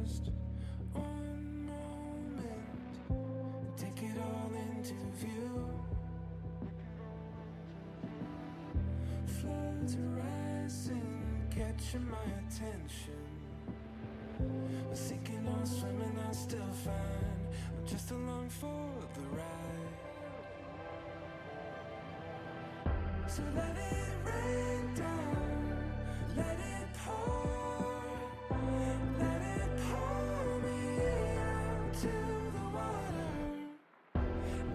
just one moment, take it all into view. Floods rising, catching my attention. Sinking or swimming, I'll still find I'm just along for the ride. So let it rain down, let it pour, let it pour me out to the water.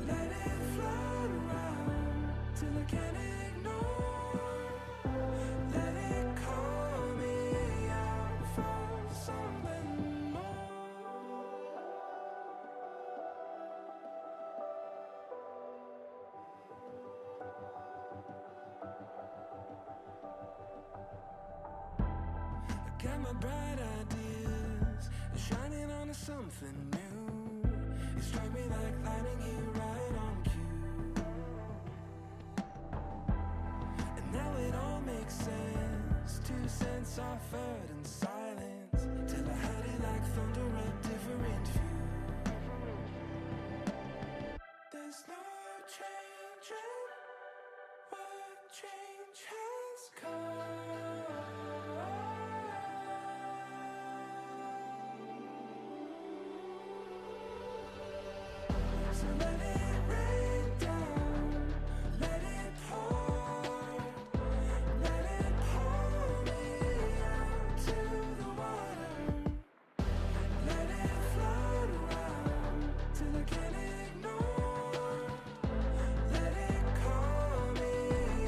Let it float around till I can't ignore. Let it call me out for something more. I got my bright ideas shining on to something new. You strike me like lightning, you right on cue. And now it all makes sense. 2 cents offered in silence till I heard it like thunder, a different view. There's no change in what change has come. So let it rain down, let it pour, let it pour me out to the water. Let it float around till I can't ignore. Let it call me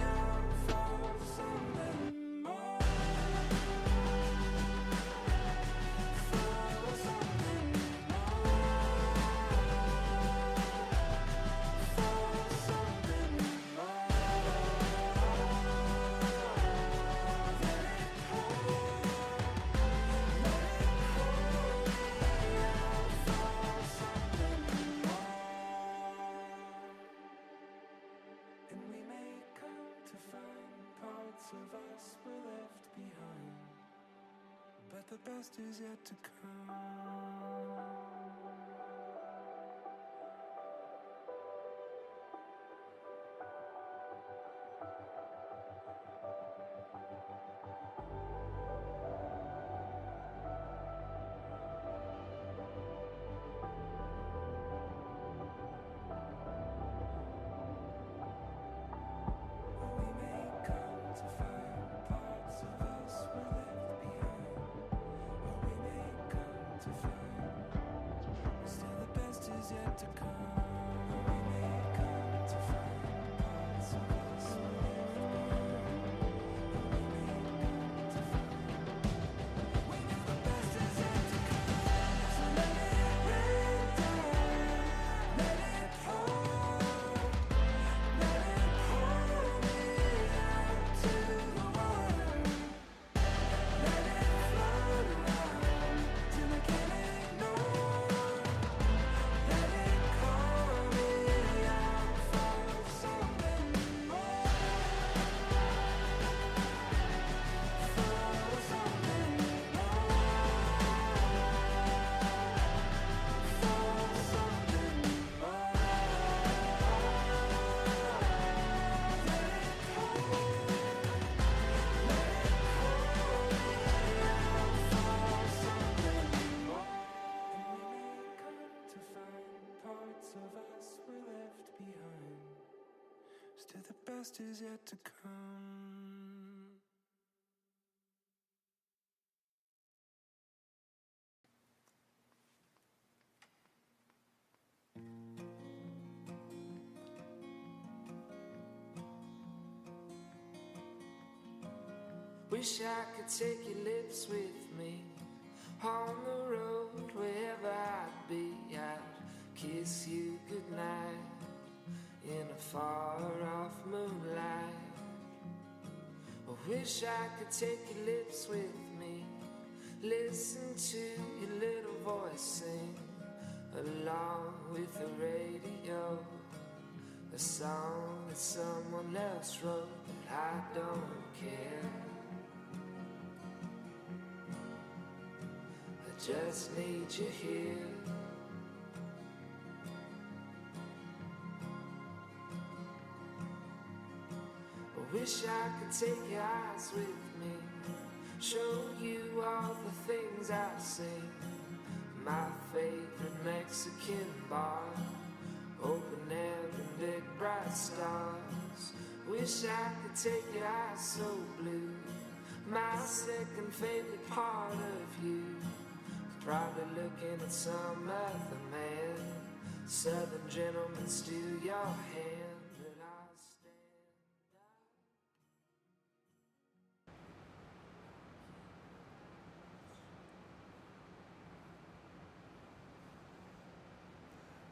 out for something more. For something and we may come to find parts of us were left behind, but the best is yet to come. We may come to find parts of us were left behind, or we may come to find still the best is yet to come. We may come to find parts of us were left behind, or we may come to find we know the best is yet to come. So let it rain down, let it pour, let it pour me out to the water. Let it float around till I can't ignore. Let it call me out for something more. For something more. For something more. Let it call. Let it call me out for something more. And we may come to find parts of us were left behind. Still the best is yet to come. Wish I could take your lips with me on the road, wherever I'd be. I'd kiss you goodnight in a far-off moonlight. I wish I could take your lips with me, listen to your little voice sing along with the radio, a song that someone else wrote, but I don't care. I just need you here. I wish I could take your eyes with me, show you all the things I've seen. My favorite Mexican bar, open air and big bright stars. Wish I could take your eyes so blue. My second favorite part of you, probably looking at some other man. Southern gentlemen, steal your hand, but I'll stand up.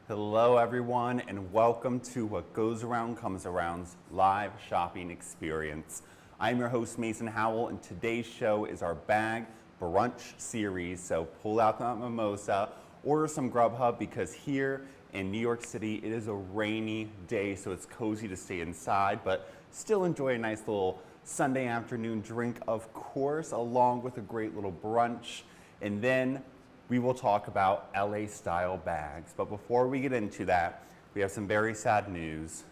Hello everyone, and welcome to What Goes Around Comes Around's live shopping experience. I'm your host Mason Howell, and today's show is our bag brunch series. So pull out that mimosa, order some Grubhub, because here in New York City it is a rainy day, so it's cozy to stay inside, but still enjoy a nice little Sunday afternoon drink, of course, along with a great little brunch. And then we will talk about LA style bags. But before we get into that, we have some very sad news.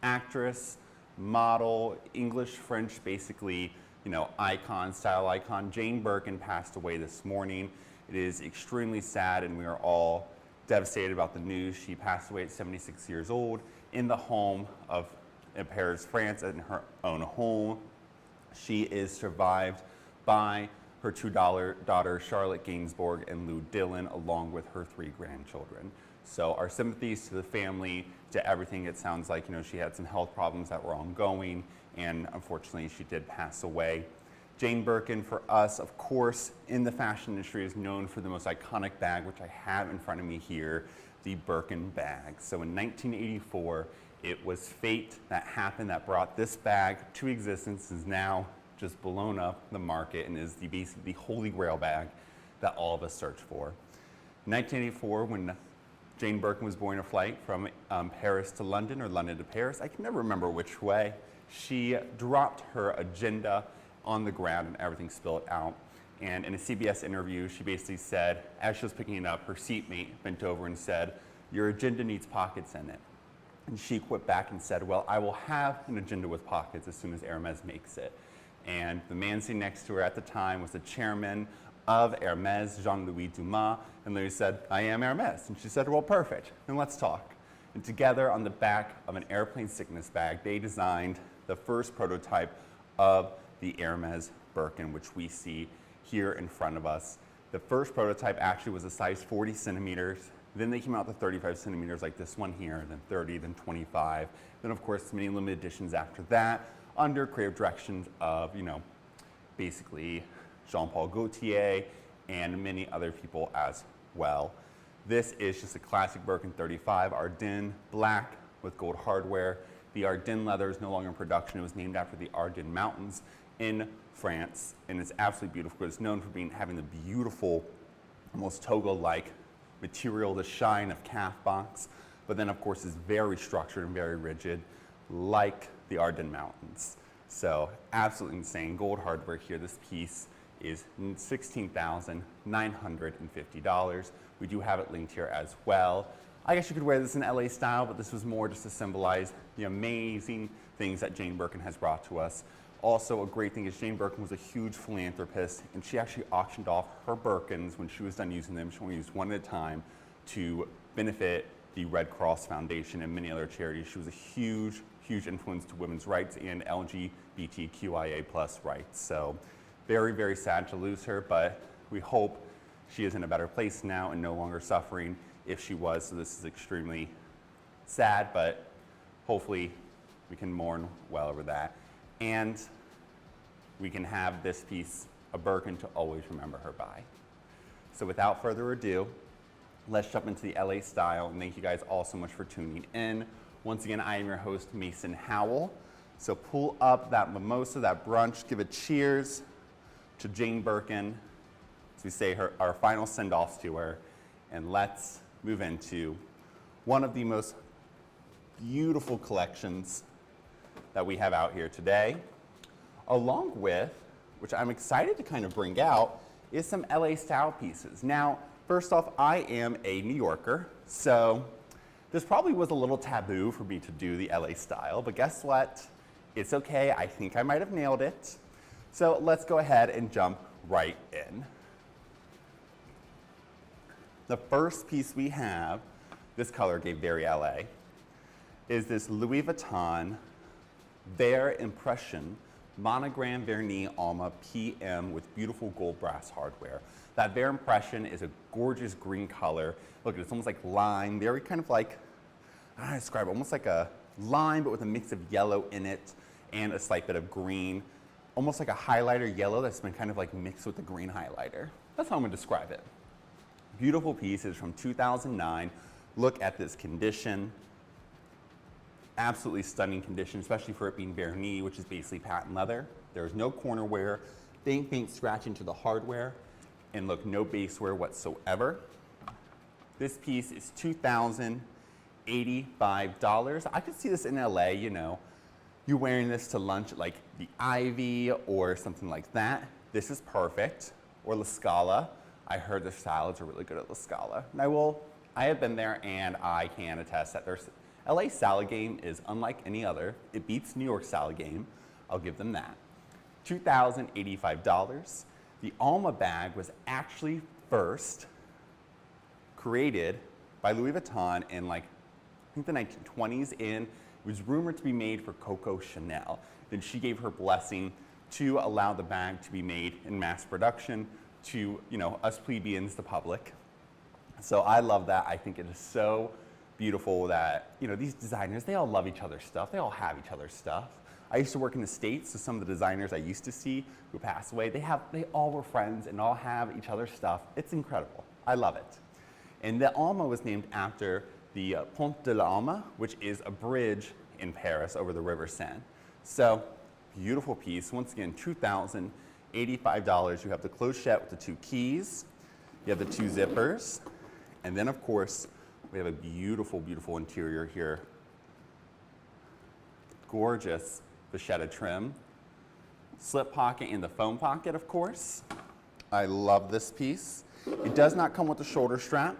Actress, model, English, French, basically, icon, style icon, Jane Birkin passed away this morning. It is extremely sad, and we are all devastated about the news. She passed away at 76 years old in the home of in Paris, France, in her own home. She is survived by her two daughters, Charlotte Gainsbourg and Lou Dillon, along with her 3 grandchildren. So our sympathies to the family, to everything. It sounds like, she had some health problems that were ongoing, and unfortunately she did pass away. Jane Birkin, for us, of course, in the fashion industry, is known for the most iconic bag, which I have in front of me here, the Birkin bag. So in 1984, it was fate that happened that brought this bag to existence, is now just blown up the market, and is basically the holy grail bag that all of us search for. In 1984, when Jane Birkin was born a flight from Paris to London, or London to Paris, I can never remember which way, she dropped her agenda on the ground and everything spilled out. And in a CBS interview, she basically said, as she was picking it up, her seatmate bent over and said, "Your agenda needs pockets in it." And she quit back and said, "Well, I will have an agenda with pockets as soon as Hermes makes it." And the man sitting next to her at the time was the chairman of Hermes, Jean-Louis Dumas, and Louis said, "I am Hermes." And she said, "Well, perfect, then let's talk." And together, on the back of an airplane sickness bag, they designed the first prototype of the Hermes Birkin, which we see here in front of us. The first prototype actually was a size 40 centimeters. Then they came out to 35 centimeters like this one here, then 30, then 25. Then, of course, many limited editions after that, under creative directions of, basically Jean-Paul Gaultier and many other people as well. This is just a classic Birkin 35, Ardennes, black with gold hardware. The Ardennes leather is no longer in production. It was named after the Ardennes Mountains in France, and it's absolutely beautiful. It's known for having the beautiful, almost toga-like material, the shine of calf box, but then, of course, is very structured and very rigid, like the Ardennes Mountains. So absolutely insane. Gold hardware here. This piece is $16,950. We do have it linked here as well. I guess you could wear this in LA style, but this was more just to symbolize the amazing things that Jane Birkin has brought to us. Also, a great thing is Jane Birkin was a huge philanthropist, and she actually auctioned off her Birkins when she was done using them. She only used one at a time to benefit the Red Cross Foundation and many other charities. She was a huge influence to women's rights and LGBTQIA+ rights. So very, very sad to lose her, but we hope she is in a better place now and no longer suffering if she was. So this is extremely sad, but hopefully we can mourn well over that. And we can have this piece, a Birkin, to always remember her by. So without further ado, let's jump into the LA style. And thank you guys all so much for tuning in. Once again, I am your host, Mason Howell. So pull up that mimosa, that brunch, give a cheers to Jane Birkin as we say our final send-offs to her. And let's move into one of the most beautiful collections that we have out here today, along with, which I'm excited to kind of bring out, is some LA style pieces. Now, first off, I am a New Yorker, so this probably was a little taboo for me to do the LA style, but guess what? It's okay, I think I might have nailed it. So let's go ahead and jump right in. The first piece we have, this color gave very LA, is this Louis Vuitton Ver Impression Monogram Vernis Alma PM with beautiful gold brass hardware. That Ver Impression is a gorgeous green color. Look, it's almost like lime, very kind of like, I don't know how to describe it, almost like a lime but with a mix of yellow in it and a slight bit of green. Almost like a highlighter yellow that's been kind of like mixed with the green highlighter. That's how I'm gonna describe it. Beautiful pieces from 2009. Look at this condition. Absolutely stunning condition, especially for it being Vernis, which is basically patent leather. There's no corner wear, faint scratch into the hardware, and look, no base wear whatsoever. This piece is $2,085. I could see this in LA, you know, you wearing this to lunch at like the Ivy or something like that. This is perfect. Or La Scala. I heard their salads are really good at La Scala. And I have been there and I can attest that their LA salad game is unlike any other. It beats New York salad game. I'll give them that. $2,085. The Alma bag was actually first created by Louis Vuitton in like, I think the 1920s, and it was rumored to be made for Coco Chanel. Then she gave her blessing to allow the bag to be made in mass production to, you know, us plebeians, the public. So I love that. I think it is so beautiful that, you know, these designers, they all love each other's stuff. They all have each other's stuff. I used to work in the States, so some of the designers I used to see who passed away, they all were friends and all have each other's stuff. It's incredible. I love it. And the Alma was named after the Pont de l'Alma, which is a bridge in Paris over the River Seine. So, beautiful piece. Once again, $2,085. You have the clochette with the 2 keys. You have the 2 zippers. And then, of course, we have a beautiful, beautiful interior here. Gorgeous vachetta trim. Slip pocket and the foam pocket, of course. I love this piece. It does not come with a shoulder strap,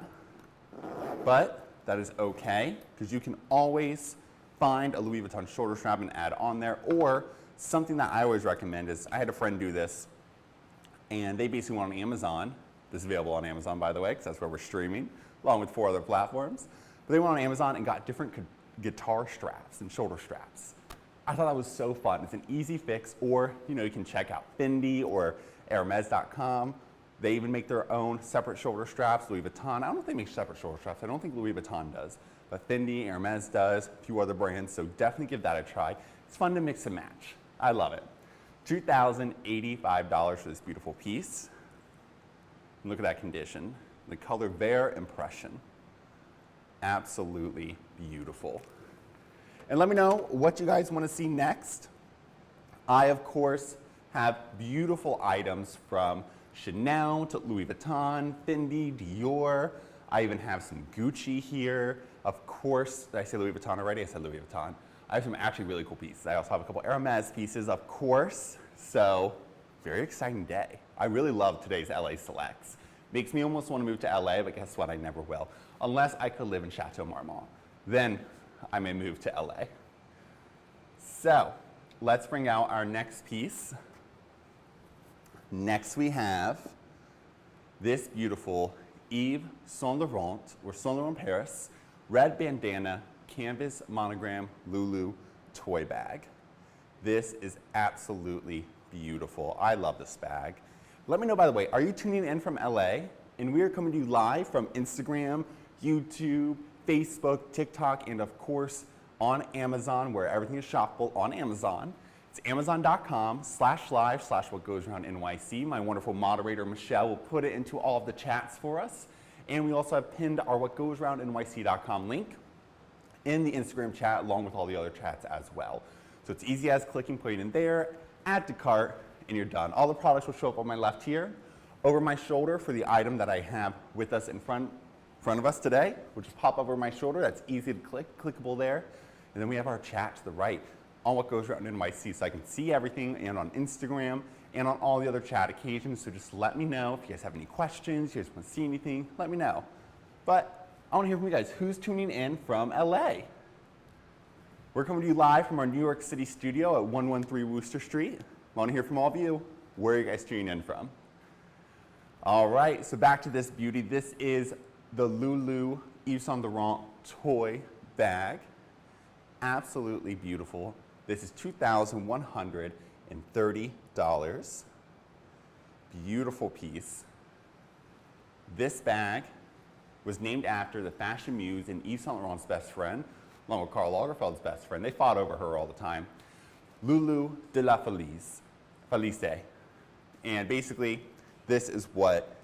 but that is okay, because you can always find a Louis Vuitton shoulder strap and add on there, or something that I always recommend is, I had a friend do this, and they basically went on Amazon. This is available on Amazon, by the way, because that's where we're streaming, along with 4 other platforms. But they went on Amazon and got different guitar straps and shoulder straps. I thought that was so fun. It's an easy fix, or you know, you can check out Fendi or Hermes.com. They even make their own separate shoulder straps. Louis Vuitton, I don't know if they make separate shoulder straps. I don't think Louis Vuitton does, but Fendi, Hermes does, a few other brands, so definitely give that a try. It's fun to mix and match. I love it. $2,085 for this beautiful piece. And look at that condition. The color Ver Impression. Absolutely beautiful. And let me know what you guys want to see next. I, of course, have beautiful items from Chanel to Louis Vuitton, Fendi, Dior. I even have some Gucci here. Of course, did I say Louis Vuitton already? I said Louis Vuitton. I have some actually really cool pieces. I also have a couple Hermes pieces, of course. So, very exciting day. I really love today's LA selects. Makes me almost want to move to LA, but guess what? I never will. Unless I could live in Chateau Marmont. Then I may move to LA. So, let's bring out our next piece. Next we have this beautiful Yves Saint Laurent, or Saint Laurent Paris, red bandana, canvas monogram Lulu toy bag. This is absolutely beautiful. I love this bag. Let me know, by the way, are you tuning in from LA? And we are coming to you live from Instagram, YouTube, Facebook, TikTok, and of course on Amazon, where everything is shoppable on Amazon. It's amazon.com/live/whatgoesaroundnyc. My wonderful moderator, Michelle, will put it into all of the chats for us. And we also have pinned our whatgoesaroundnyc.com link in the Instagram chat, along with all the other chats as well. So it's easy as clicking, put it in there, add to cart, and you're done. All the products will show up on my left here. Over my shoulder for the item that I have with us in front of us today, will just pop over my shoulder. That's easy to click, clickable there. And then we have our chat to the right on What Goes Around NYC, so I can see everything, and on Instagram and on all the other chat occasions. So just let me know if you guys have any questions, you guys want to see anything, let me know. But I want to hear from you guys. Who's tuning in from LA? We're coming to you live from our New York City studio at 113 Wooster Street. I want to hear from all of you. Where are you guys tuning in from? All right, so back to this beauty. This is the Lulu Yves Saint Laurent toy bag. Absolutely beautiful. This is $2,130. Beautiful piece. This bag was named after the fashion muse and Yves Saint Laurent's best friend, along with Karl Lagerfeld's best friend. They fought over her all the time. Lulu de la Felice. And basically, this is what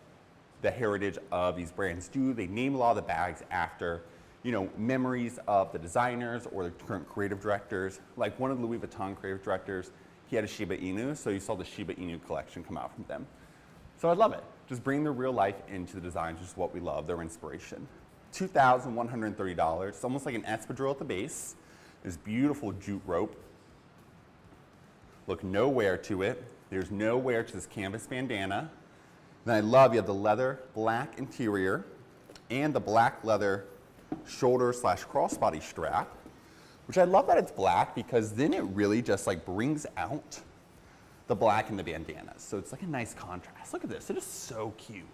the heritage of these brands do. They name a lot of the bags after, you know, memories of the designers or the current creative directors. Like one of the Louis Vuitton creative directors, he had a Shiba Inu, so you saw the Shiba Inu collection come out from them. So I love it. Just bring the real life into the designs, which is what we love, their inspiration. $2,130. It's almost like an espadrille at the base. This beautiful jute rope. Look, no wear to it. There's no wear to this canvas bandana. Then I love, you have the leather black interior and the black leather shoulder / crossbody strap, which I love that it's black because then it really just like brings out the black in the bandanas. So it's like a nice contrast. Look at this, it is so cute.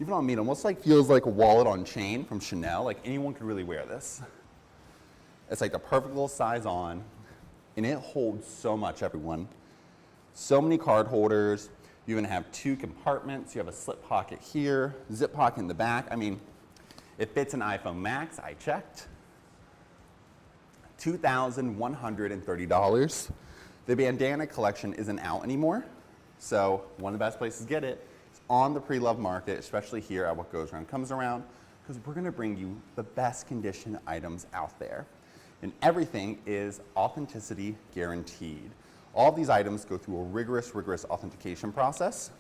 Even on me, it almost like feels like a wallet on chain from Chanel. Like anyone could really wear this. It's like the perfect little size on, and it holds so much, everyone. So many card holders. You even have 2 compartments. You have a slip pocket here, zip pocket in the back. I mean, it fits an iPhone Max, I checked. $2,130. The bandana collection isn't out anymore, so one of the best places to get it is on the pre-loved market, especially here at What Goes Around Comes Around, because we're gonna bring you the best condition items out there. And everything is authenticity guaranteed. All of these items go through a rigorous authentication process.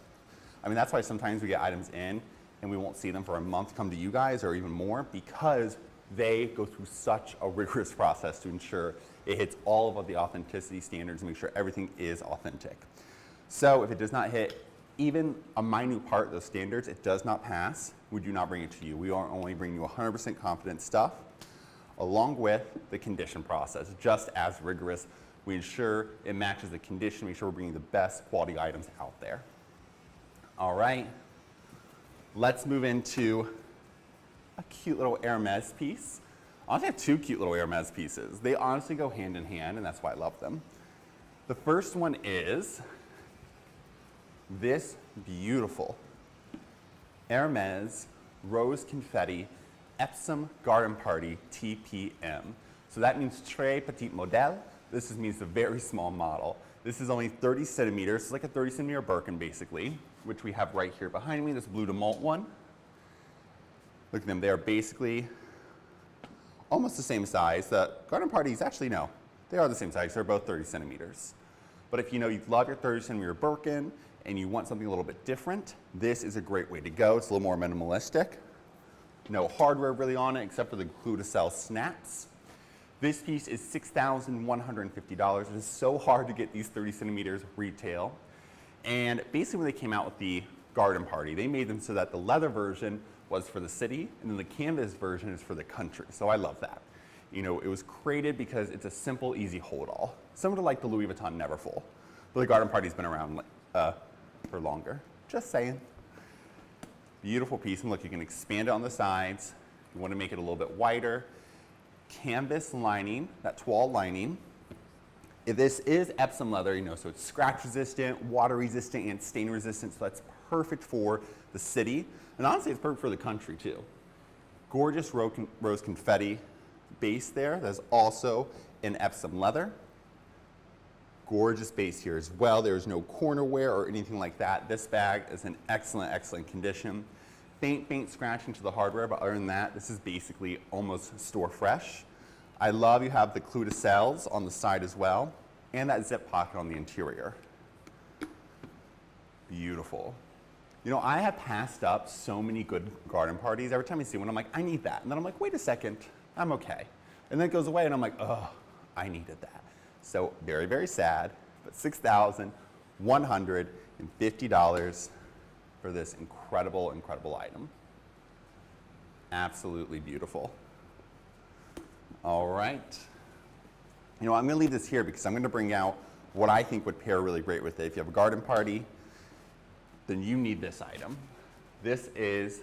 I mean, that's why sometimes we get items in and we won't see them for a month come to you guys or even more, because they go through such a rigorous process to ensure it hits all of the authenticity standards and make sure everything is authentic. So if it does not hit even a minute part of those standards, it does not pass. We do not bring it to you. We are only bringing you 100% confident stuff along with the condition process, just as rigorous. We ensure it matches the condition, make sure we're bringing the best quality items out there. All right, let's move into a cute little Hermes piece. I honestly have 2 cute little Hermes pieces. They honestly go hand in hand, and that's why I love them. The first one is this beautiful Hermes Rose Confetti Epsom Garden Party TPM. So that means Très Petit Modèle. This means a very small model. This is only 30 centimeters. It's like a 30 centimeter Birkin basically, which we have right here behind me, this blue to malt one. Look at them, they are basically almost the same size. The Garden Parties, actually no, they are the same size. They're both 30 centimeters. But if you know you love your 30 centimeter Birkin and you want something a little bit different, this is a great way to go. It's a little more minimalistic. No hardware really on it except for the glue to sell snaps. This piece is $6,150. It is so hard to get these 30 centimeters retail. And basically when they came out with the Garden Party, they made them so that the leather version was for the city and then the canvas version is for the country. So I love that. You know, it was created because it's a simple, easy hold-all. Similar to like the Louis Vuitton Neverfull. But the Garden Party's been around for longer. Just saying. Beautiful piece, and look, you can expand it on the sides. You want to make it a little bit wider. Canvas lining, that toile lining. This is Epsom leather, you know, so it's scratch resistant, water resistant, and stain resistant, so that's perfect for the city. And honestly, it's perfect for the country too. Gorgeous rose confetti base there. That's also in Epsom leather. Gorgeous base here as well. There's no corner wear or anything like that. This bag is in excellent condition. Faint scratching to the hardware, but other than that, this is basically almost store fresh. I love you have the clou de selles on the side as well, and that zip pocket on the interior. Beautiful. You know, I have passed up so many good garden parties. Every time I see one, I'm like, I need that. And then I'm like, wait a second, I'm okay. And then it goes away, and I'm like, oh, I needed that. So very sad, but $6,130. $150 for this incredible, incredible item. Absolutely beautiful. All right. You know, I'm going to leave this here because I'm going to bring out what I think would pair really great with it. If you have a garden party, then you need this item. This is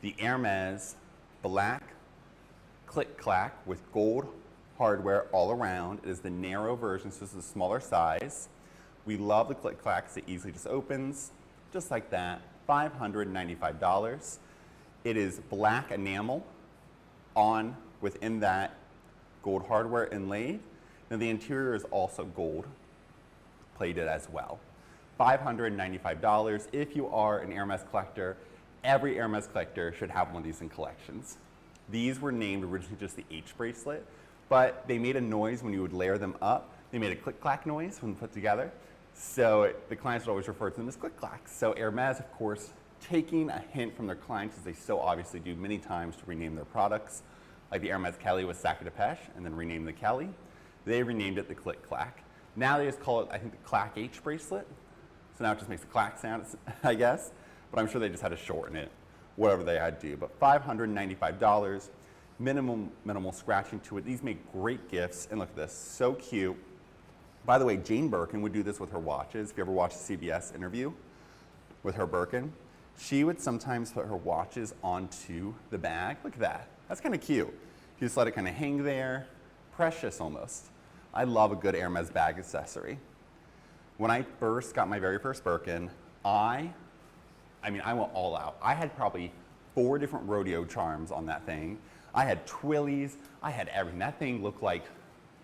the Hermes Black Click-Clack with gold hardware all around. It is the narrow version, so this is a smaller size. We love the Click-Clack because it easily just opens, just like that. $595. It is black enamel on within that gold hardware inlaid. Now the interior is also gold plated as well. $595. If you are an Hermes collector, every Hermes collector should have one of these in collections. These were named originally just the H bracelet, but they made a noise when you would layer them up. They made a click-clack noise when put together. So the clients would always refer to them as click-clacks. So Hermes, of course, taking a hint from their clients, as they so obviously do many times to rename their products, like the Hermes Kelly was Sac de Pêche and then renamed the Kelly. They renamed it the Click-Clack. Now they just call it, I think, the Clack H bracelet. So now it just makes a clack sound, I guess. But I'm sure they just had to shorten it, whatever they had to do. But $595, minimal scratching to it. These make great gifts. And look at this, so cute. By the way, Jane Birkin would do this with her watches. If you ever watched a CBS interview with her Birkin, she would sometimes put her watches onto the bag. Look at that. That's kind of cute. You just let it kind of hang there. Precious almost. I love a good Hermes bag accessory. When I first got my very first Birkin, I went all out. I had probably 4 different rodeo charms on that thing. I had twillies. I had everything. That thing looked like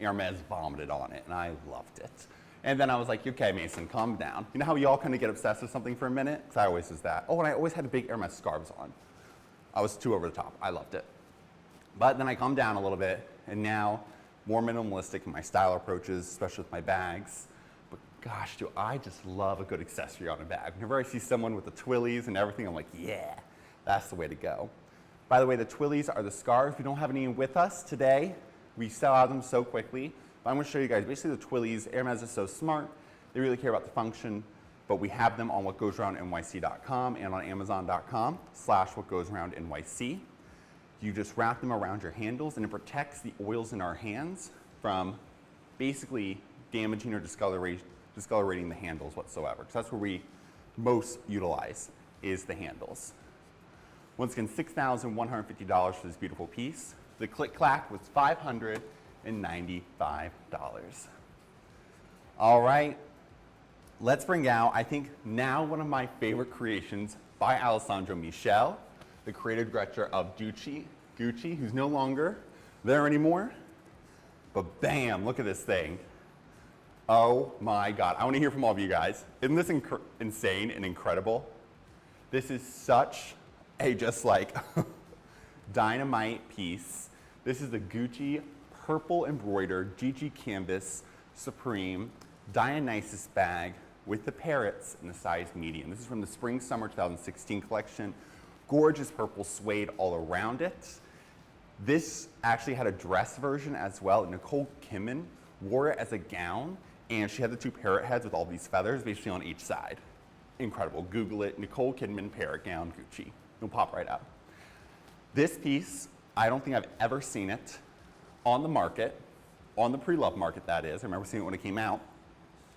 Hermes vomited on it, and I loved it. And then I was like, okay, Mason, calm down. You know how we all kind of get obsessed with something for a minute? Because I always was that. Oh, and I always had big Hermes scarves on. I was too over the top. I loved it. But then I calmed down a little bit, and now more minimalistic in my style approaches, especially with my bags. But gosh, do I just love a good accessory on a bag. Whenever I see someone with the twillies and everything, I'm like, yeah, that's the way to go. By the way, the twillies are the scarves. We don't have any with us today. We sell out of them so quickly. But I'm going to show you guys basically the twillies. Hermes is so smart. They really care about the function. But we have them on whatgoesaroundnyc.com and on amazon.com/whatgoesaroundnyc. You just wrap them around your handles, and it protects the oils in our hands from basically damaging or discolorating the handles whatsoever. Because that's where we most utilize is the handles. Once again, $6,150 for this beautiful piece. The Click-Clack was $595. All right, let's bring out, I think, now one of my favorite creations by Alessandro Michele, the creative director of Gucci, who's no longer there anymore. But bam, look at this thing. Oh my God, I want to hear from all of you guys. Isn't this insane and incredible? This is such a just like dynamite piece. This is the Gucci purple embroidered GG Canvas Supreme Dionysus bag with the parrots in the size medium. This is from the Spring Summer 2016 collection. Gorgeous purple suede all around it. This actually had a dress version as well. Nicole Kidman wore it as a gown, and she had the 2 parrot heads with all these feathers basically on each side. Incredible. Google it, Nicole Kidman parrot gown Gucci. It'll pop right up. This piece, I don't think I've ever seen it on the market, on the pre-love market that is. I remember seeing it when it came out.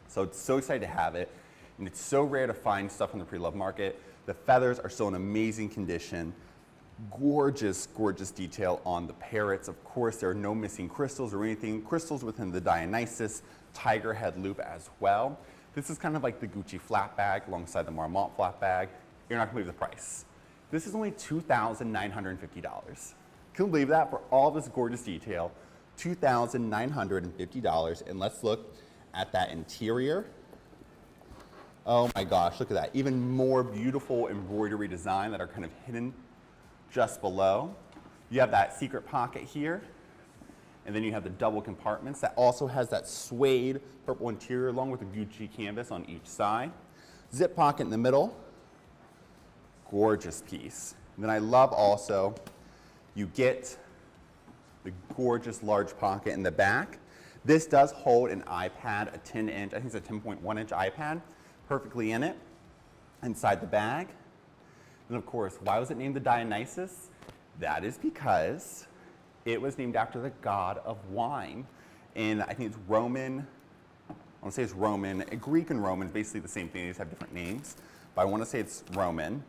So it's so excited to have it. And it's so rare to find stuff on the pre-love market. The feathers are still in amazing condition. Gorgeous, gorgeous detail on the parrots. Of course, there are no missing crystals or anything. Crystals within the Dionysus tiger head loop as well. This is kind of like the Gucci flat bag alongside the Marmont flat bag. You're not gonna believe the price. This is only $2,950. Can you believe that? For all this gorgeous detail, $2,950. And let's look at that interior. Oh my gosh, look at that. Even more beautiful embroidery design that are kind of hidden just below. You have that secret pocket here, and then you have the double compartments that also has that suede purple interior along with the Gucci canvas on each side. Zip pocket in the middle. Gorgeous piece. And then I love also, you get the gorgeous large pocket in the back. This does hold an iPad, a 10-inch, I think it's a 10.1-inch iPad, perfectly in it, inside the bag. And of course, why was it named the Dionysus? That is because it was named after the god of wine. And I think it's Roman, I want to say it's Roman, Greek and Roman, basically the same thing, they just have different names. But I want to say it's Roman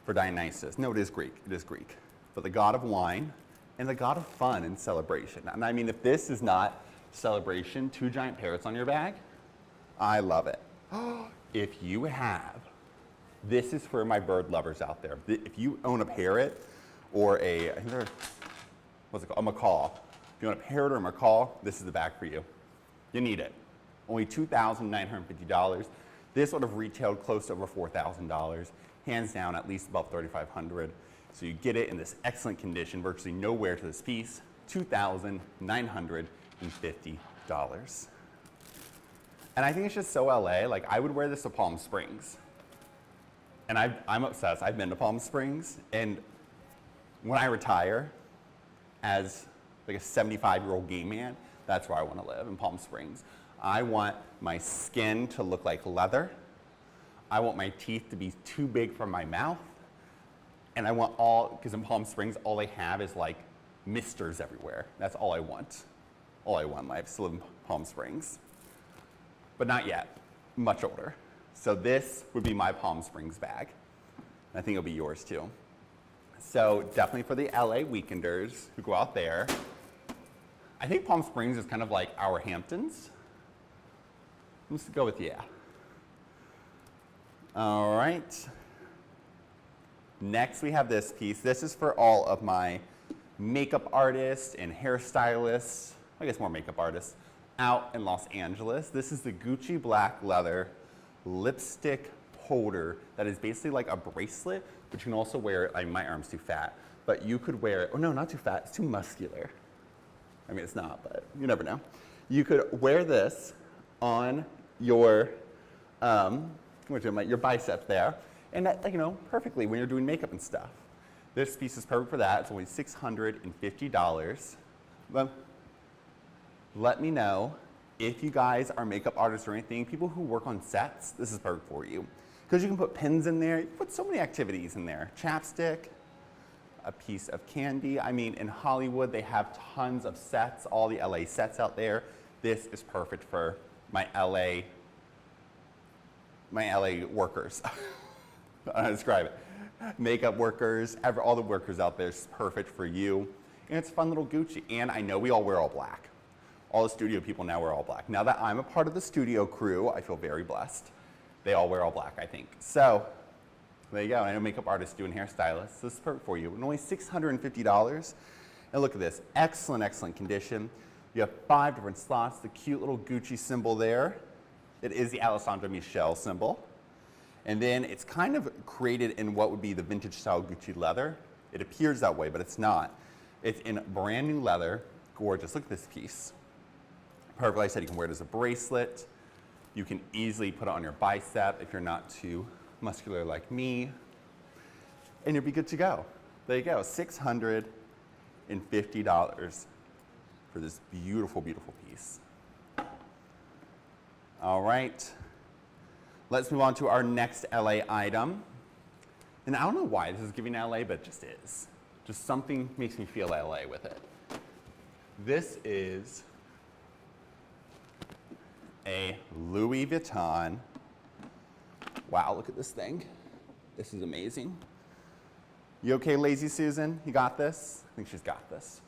for Dionysus. No, it is Greek, But the god of wine and the god of fun and celebration. And I mean, if this is not celebration, 2 giant parrots on your bag, I love it. If you have, this is for my bird lovers out there. If you own a parrot or a, I think they're, what's it called, a macaw. If you own a parrot or a macaw, this is the bag for you. You need it. Only $2,950. This would have retailed close to over $4,000. Hands down, at least above $3,500. So you get it in this excellent condition, virtually no wear to this piece, $2,950. And I think it's just so LA, like I would wear this to Palm Springs. And I'm obsessed, I've been to Palm Springs, and when I retire as like a 75-year-old gay man, that's where I want to live, in Palm Springs. I want my skin to look like leather. I want my teeth to be too big for my mouth. And I want all, because in Palm Springs, all they have is like misters everywhere. That's all I want. All I want in life is to live in Palm Springs. But not yet, much older. So this would be my Palm Springs bag. I think it'll be yours too. So definitely for the LA weekenders who go out there, I think Palm Springs is kind of like our Hamptons. Let's go with yeah. All right. Next we have this piece. This is for all of my makeup artists and hairstylists, I guess more makeup artists, out in Los Angeles. This is the Gucci black leather lipstick holder that is basically like a bracelet, but you can also wear it, my arm's too fat, but you could wear it, oh no, not too fat, it's too muscular. I mean, it's not, but you never know. You could wear this on your, your bicep there, and that, you know, perfectly when you're doing makeup and stuff. This piece is perfect for that. It's only $650. But let me know if you guys are makeup artists or anything, people who work on sets, this is perfect for you. Because you can put pins in there, you can put so many activities in there. Chapstick, a piece of candy. I mean, in Hollywood, they have tons of sets, all the LA sets out there. This is perfect for my LA workers. I don't know how to describe it. Makeup workers, all the workers out there, is perfect for you. And it's fun little Gucci. And I know we all wear all black. All the studio people now wear all black. Now that I'm a part of the studio crew, I feel very blessed. They all wear all black, I think. So, there you go. I know makeup artists do and hairstylists. This is perfect for you. And only $650. And look at this. Excellent, excellent condition. You have 5 different slots. The cute little Gucci symbol there. It is the Alessandro Michele symbol. And then it's kind of created in what would be the vintage style Gucci leather. It appears that way, but it's not. It's in brand new leather. Gorgeous. Look at this piece. Perfect. Like I said, you can wear it as a bracelet. You can easily put it on your bicep if you're not too muscular like me. And you'll be good to go. There you go. $650 for this beautiful, beautiful piece. All right. Let's move on to our next LA item. And I don't know why this is giving LA, but it just is. Just something makes me feel LA with it. This is a Louis Vuitton. Wow, look at this thing. This is amazing. You okay, Lazy Susan? You got this? I think she's got this.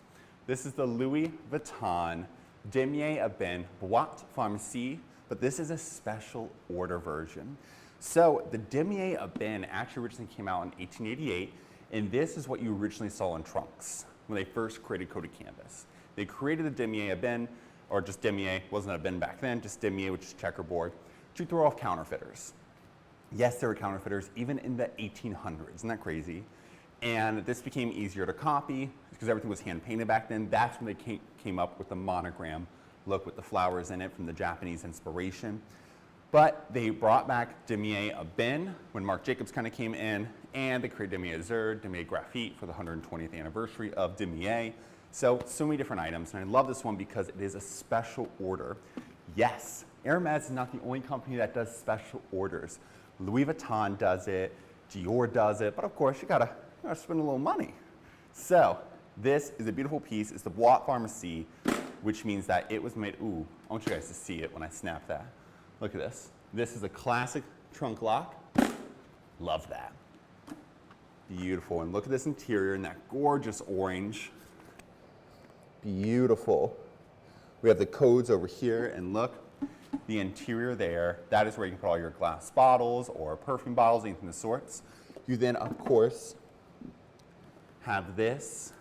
This is the Louis Vuitton Damier Ebene Boîte Pharmacie, but this is a special order version. So the Damier Ebene actually originally came out in 1888, and this is what you originally saw in trunks when they first created coated canvas. They created the Damier Ebene, or just Damier, wasn't a bin back then, just Damier, which is checkerboard, to throw off counterfeiters. Yes, there were counterfeiters even in the 1800s, isn't that crazy? And this became easier to copy because everything was hand painted back then. That's when they came up with the monogram look with the flowers in it from the Japanese inspiration. But they brought back damier Abin when Marc Jacobs kind of came in, and they created damier Azur, damier Graphite for the 120th anniversary of damier. So many different items, and I love this one because it is a special order. Yes, Hermes is not the only company that does special orders. Louis Vuitton does it, Dior does it, but of course you gotta spend a little money. So this is a beautiful piece. It's the Boîte Pharmacie, which means that it was made, ooh, I want you guys to see it when I snap that. Look at this. This is a classic trunk lock. Love that. Beautiful, and look at this interior in that gorgeous orange. Beautiful. We have the codes over here, and look, the interior there, that is where you can put all your glass bottles or perfume bottles, anything of the sorts. You then, of course, have this.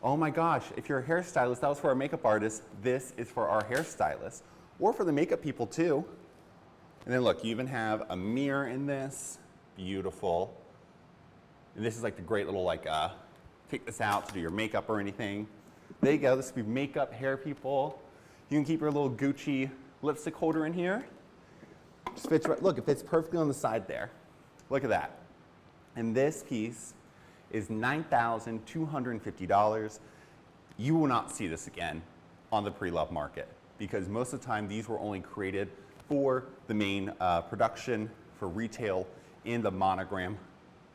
Oh my gosh, if you're a hairstylist, that was for our makeup artist, this is for our hairstylist, or for the makeup people too. And then look, you even have a mirror in this, beautiful. And this is like the great little take this out to do your makeup or anything. There you go, this would be makeup, hair people. You can keep your little Gucci lipstick holder in here. Just fits right, look, it fits perfectly on the side there. Look at that. And this piece is $9,250. You will not see this again on the pre-love market because most of the time these were only created for the main production for retail in the monogram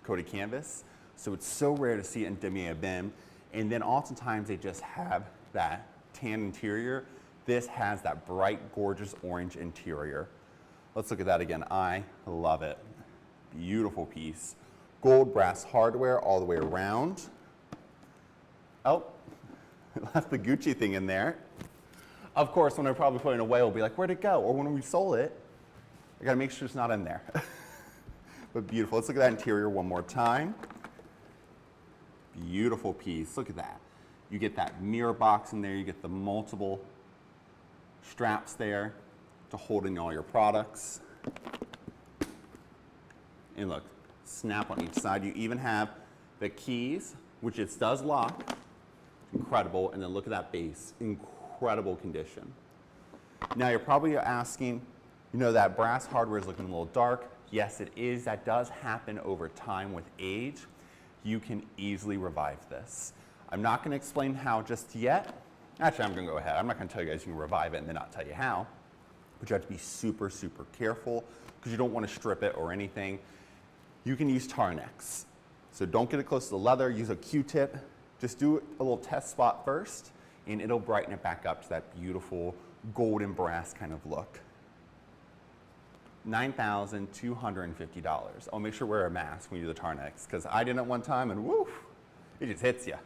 coated canvas. So it's so rare to see it in damier Abin. And then oftentimes they just have that tan interior. This has that bright, gorgeous orange interior. Let's look at that again. I love it. Beautiful piece. Gold brass hardware all the way around. Oh, left the Gucci thing in there. Of course, when I probably put it away, we'll be like, where'd it go? Or when we sold it, I gotta make sure it's not in there. But beautiful. Let's look at that interior one more time. Beautiful piece. Look at that. You get that mirror box in there. You get the multiple straps there to hold in all your products. And look, snap on each side. You even have the keys, which it does lock. Incredible. And then look at that base. Incredible condition. Now you're probably asking, that brass hardware is looking a little dark. Yes, it is. That does happen over time with age. You can easily revive this. I'm not going to explain how just yet. Actually, I'm going to go ahead. I'm not going to tell you guys you can revive it and then not tell you how. But you have to be super, super careful because you don't want to strip it or anything. You can use Tarnex. So don't get it close to the leather. Use a Q-tip. Just do a little test spot first, and it'll brighten it back up to that beautiful golden brass kind of look. $9,250. I'll make sure to wear a mask when you do the Tarnex because I did it one time and woof, it just hits you.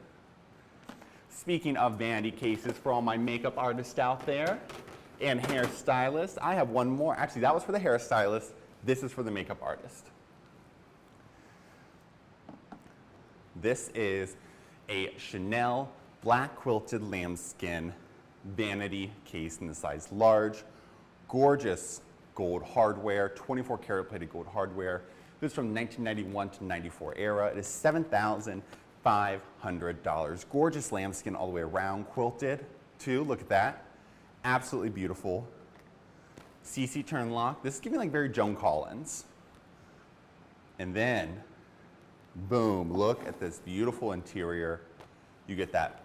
Speaking of vanity cases for all my makeup artists out there and hairstylists, I have one more. Actually, that was for the hairstylist. This is for the makeup artist. This is a Chanel black quilted lambskin vanity case in the size large. Gorgeous gold hardware, 24 karat plated gold hardware. This is from 1991 to 94 era. It is $7,500. Gorgeous lambskin all the way around, quilted too. Look at that. Absolutely beautiful. CC turn lock. This is giving like very Joan Collins. And then, boom, look at this beautiful interior. You get that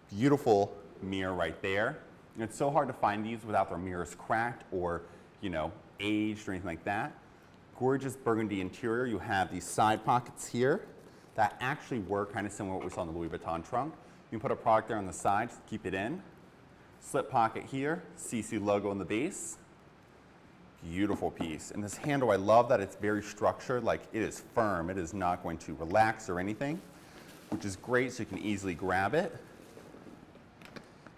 beautiful mirror right there. And it's so hard to find these without their mirrors cracked or aged or anything like that. Gorgeous burgundy interior. You have these side pockets here that actually work kind of similar to what we saw in the Louis Vuitton trunk. You can put a product there on the side, just keep it in. Slip pocket here, CC logo on the base. Beautiful piece. And this handle, I love that it's very structured, like it is firm. It is not going to relax or anything, which is great so you can easily grab it.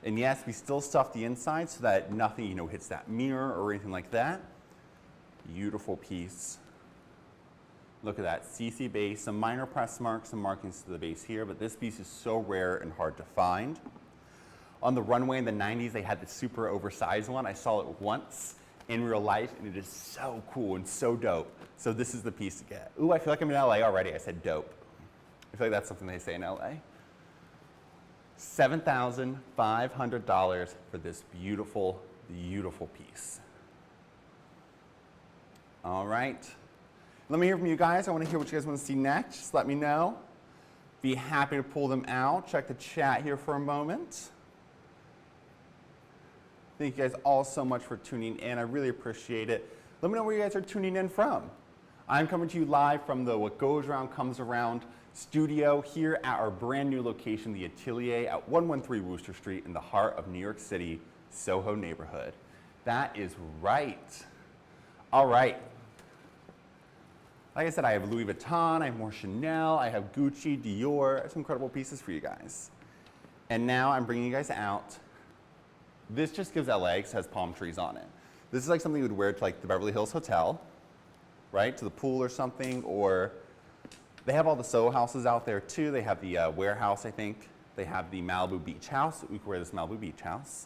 And yes, we still stuff the inside so that nothing, hits that mirror or anything like that. Beautiful piece. Look at that, CC base, some minor press marks, some markings to the base here, but this piece is so rare and hard to find. On the runway in the 90s, they had the super oversized one. I saw it once in real life, and it is so cool and so dope. So this is the piece to get. Ooh, I feel like I'm in LA already. I said dope. I feel like that's something they say in LA. $7,500 for this beautiful, beautiful piece. All right. Let me hear from you guys. I want to hear what you guys want to see next. Just let me know. Be happy to pull them out. Check the chat here for a moment. Thank you guys all so much for tuning in. I really appreciate it. Let me know where you guys are tuning in from. I'm coming to you live from the What Goes Around Comes Around studio here at our brand new location, the Atelier at 113 Wooster Street in the heart of New York City, Soho neighborhood. That is right. All right. Like I said, I have Louis Vuitton, I have more Chanel, I have Gucci, Dior, I have some incredible pieces for you guys. And now I'm bringing you guys out. This just gives LA, because it has palm trees on it. This is like something you would wear to like the Beverly Hills Hotel, right? To the pool or something, or they have all the Soho houses out there too. They have the warehouse, I think. They have the Malibu Beach House. We could wear this Malibu Beach House.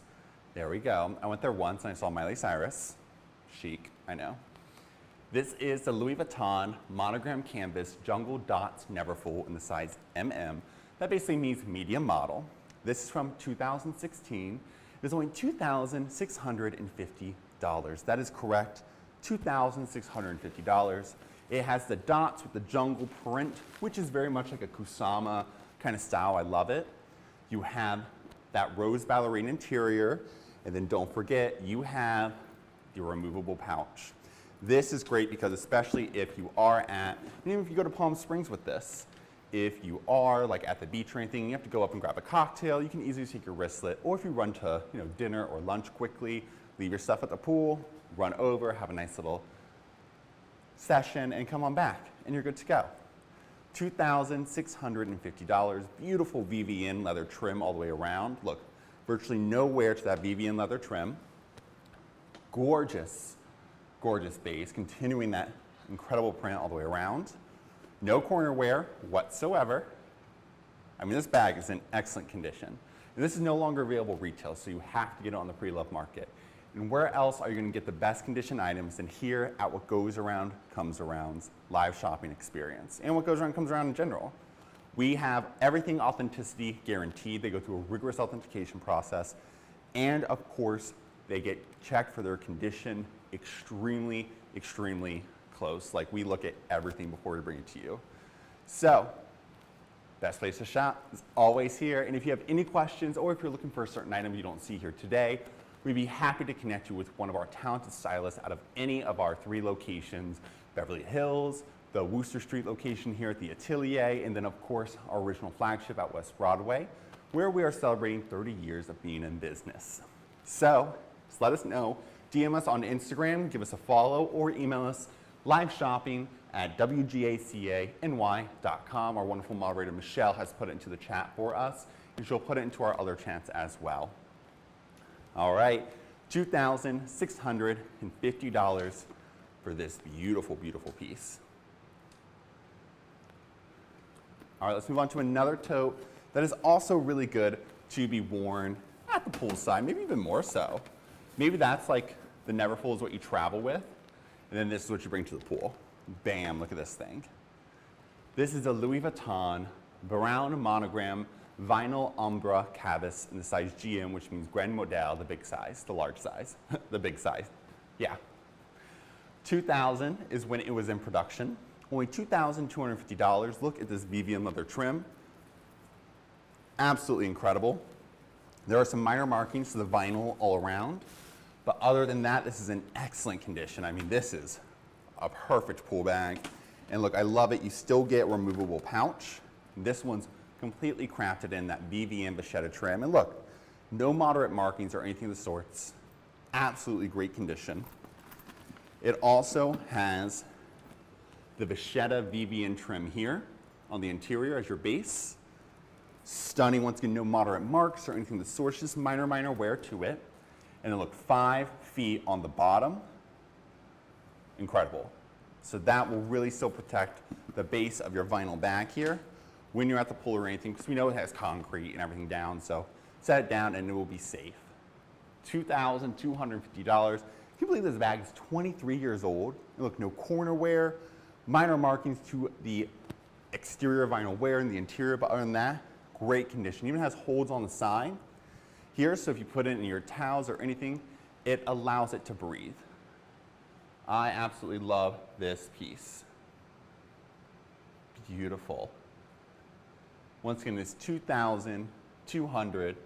There we go. I went there once and I saw Miley Cyrus. Chic, I know. This is the Louis Vuitton monogram canvas Jungle Dots Neverfull in the size MM. That basically means medium model. This is from 2016. It's only $2,650. That is correct, $2,650. It has the dots with the jungle print, which is very much like a Kusama kind of style. I love it. You have that rose ballerina interior, and then don't forget, you have the removable pouch. This is great because especially if you are at, even if you go to Palm Springs with this, if you are like at the beach or anything, you have to go up and grab a cocktail, you can easily take your wristlet, or if you run to dinner or lunch quickly, leave your stuff at the pool, run over, have a nice little session, and come on back, and you're good to go. $2,650, beautiful VVN leather trim all the way around. Look, virtually no wear to that VVN leather trim. Gorgeous. Gorgeous base, continuing that incredible print all the way around. No corner wear whatsoever. I mean, this bag is in excellent condition. And this is no longer available retail, so you have to get it on the pre-loved market. And where else are you going to get the best condition items than here at What Goes Around Comes Around's live shopping experience, and What Goes Around Comes Around in general. We have everything authenticity guaranteed. They go through a rigorous authentication process, and of course, they get checked for their condition extremely, extremely close. Like, we look at everything before we bring it to you. So, best place to shop is always here. And if you have any questions, or if you're looking for a certain item you don't see here today, we'd be happy to connect you with one of our talented stylists out of any of our 3 locations: Beverly Hills, the Wooster Street location here at the Atelier, and then of course our original flagship at West Broadway, where we are celebrating 30 years of being in business. So, just let us know. DM us on Instagram, give us a follow, or email us liveshopping@WGACANY.com. Our wonderful moderator Michelle has put it into the chat for us, and she'll put it into our other chats as well. All right, $2,650 for this beautiful, beautiful piece. All right, let's move on to another tote that is also really good to be worn at the poolside, maybe even more so. Maybe that's like the Neverfull is what you travel with, and then this is what you bring to the pool. Bam, look at this thing. This is a Louis Vuitton brown monogram vinyl Umbra canvas in the size GM, which means Grand Model, the big size, the large size, the big size. Yeah. 2000 is when it was in production. Only $2,250. Look at this VVN leather trim. Absolutely incredible. There are some minor markings to the vinyl all around, but other than that, this is in excellent condition. I mean, this is a perfect pool bag. And look, I love it. You still get a removable pouch. This one's completely crafted in that VVN Vachetta trim. And look, no moderate markings or anything of the sorts. Absolutely great condition. It also has the Vachetta VVN trim here on the interior as your base. Stunning, once again, no moderate marks or anything of the sort, just minor wear to it. And then look, 5 feet on the bottom. Incredible. So that will really still protect the base of your vinyl bag here when you're at the pool or anything, because we know it has concrete and everything down, so set it down and it will be safe. $2,250. Can you believe this bag is 23 years old? And look, no corner wear, minor markings to the exterior vinyl wear and the interior, but other than that, great condition. Even has holes on the side here, so if you put it in your towels or anything, it allows it to breathe. I absolutely love this piece. Beautiful. Once again, it's $2,250.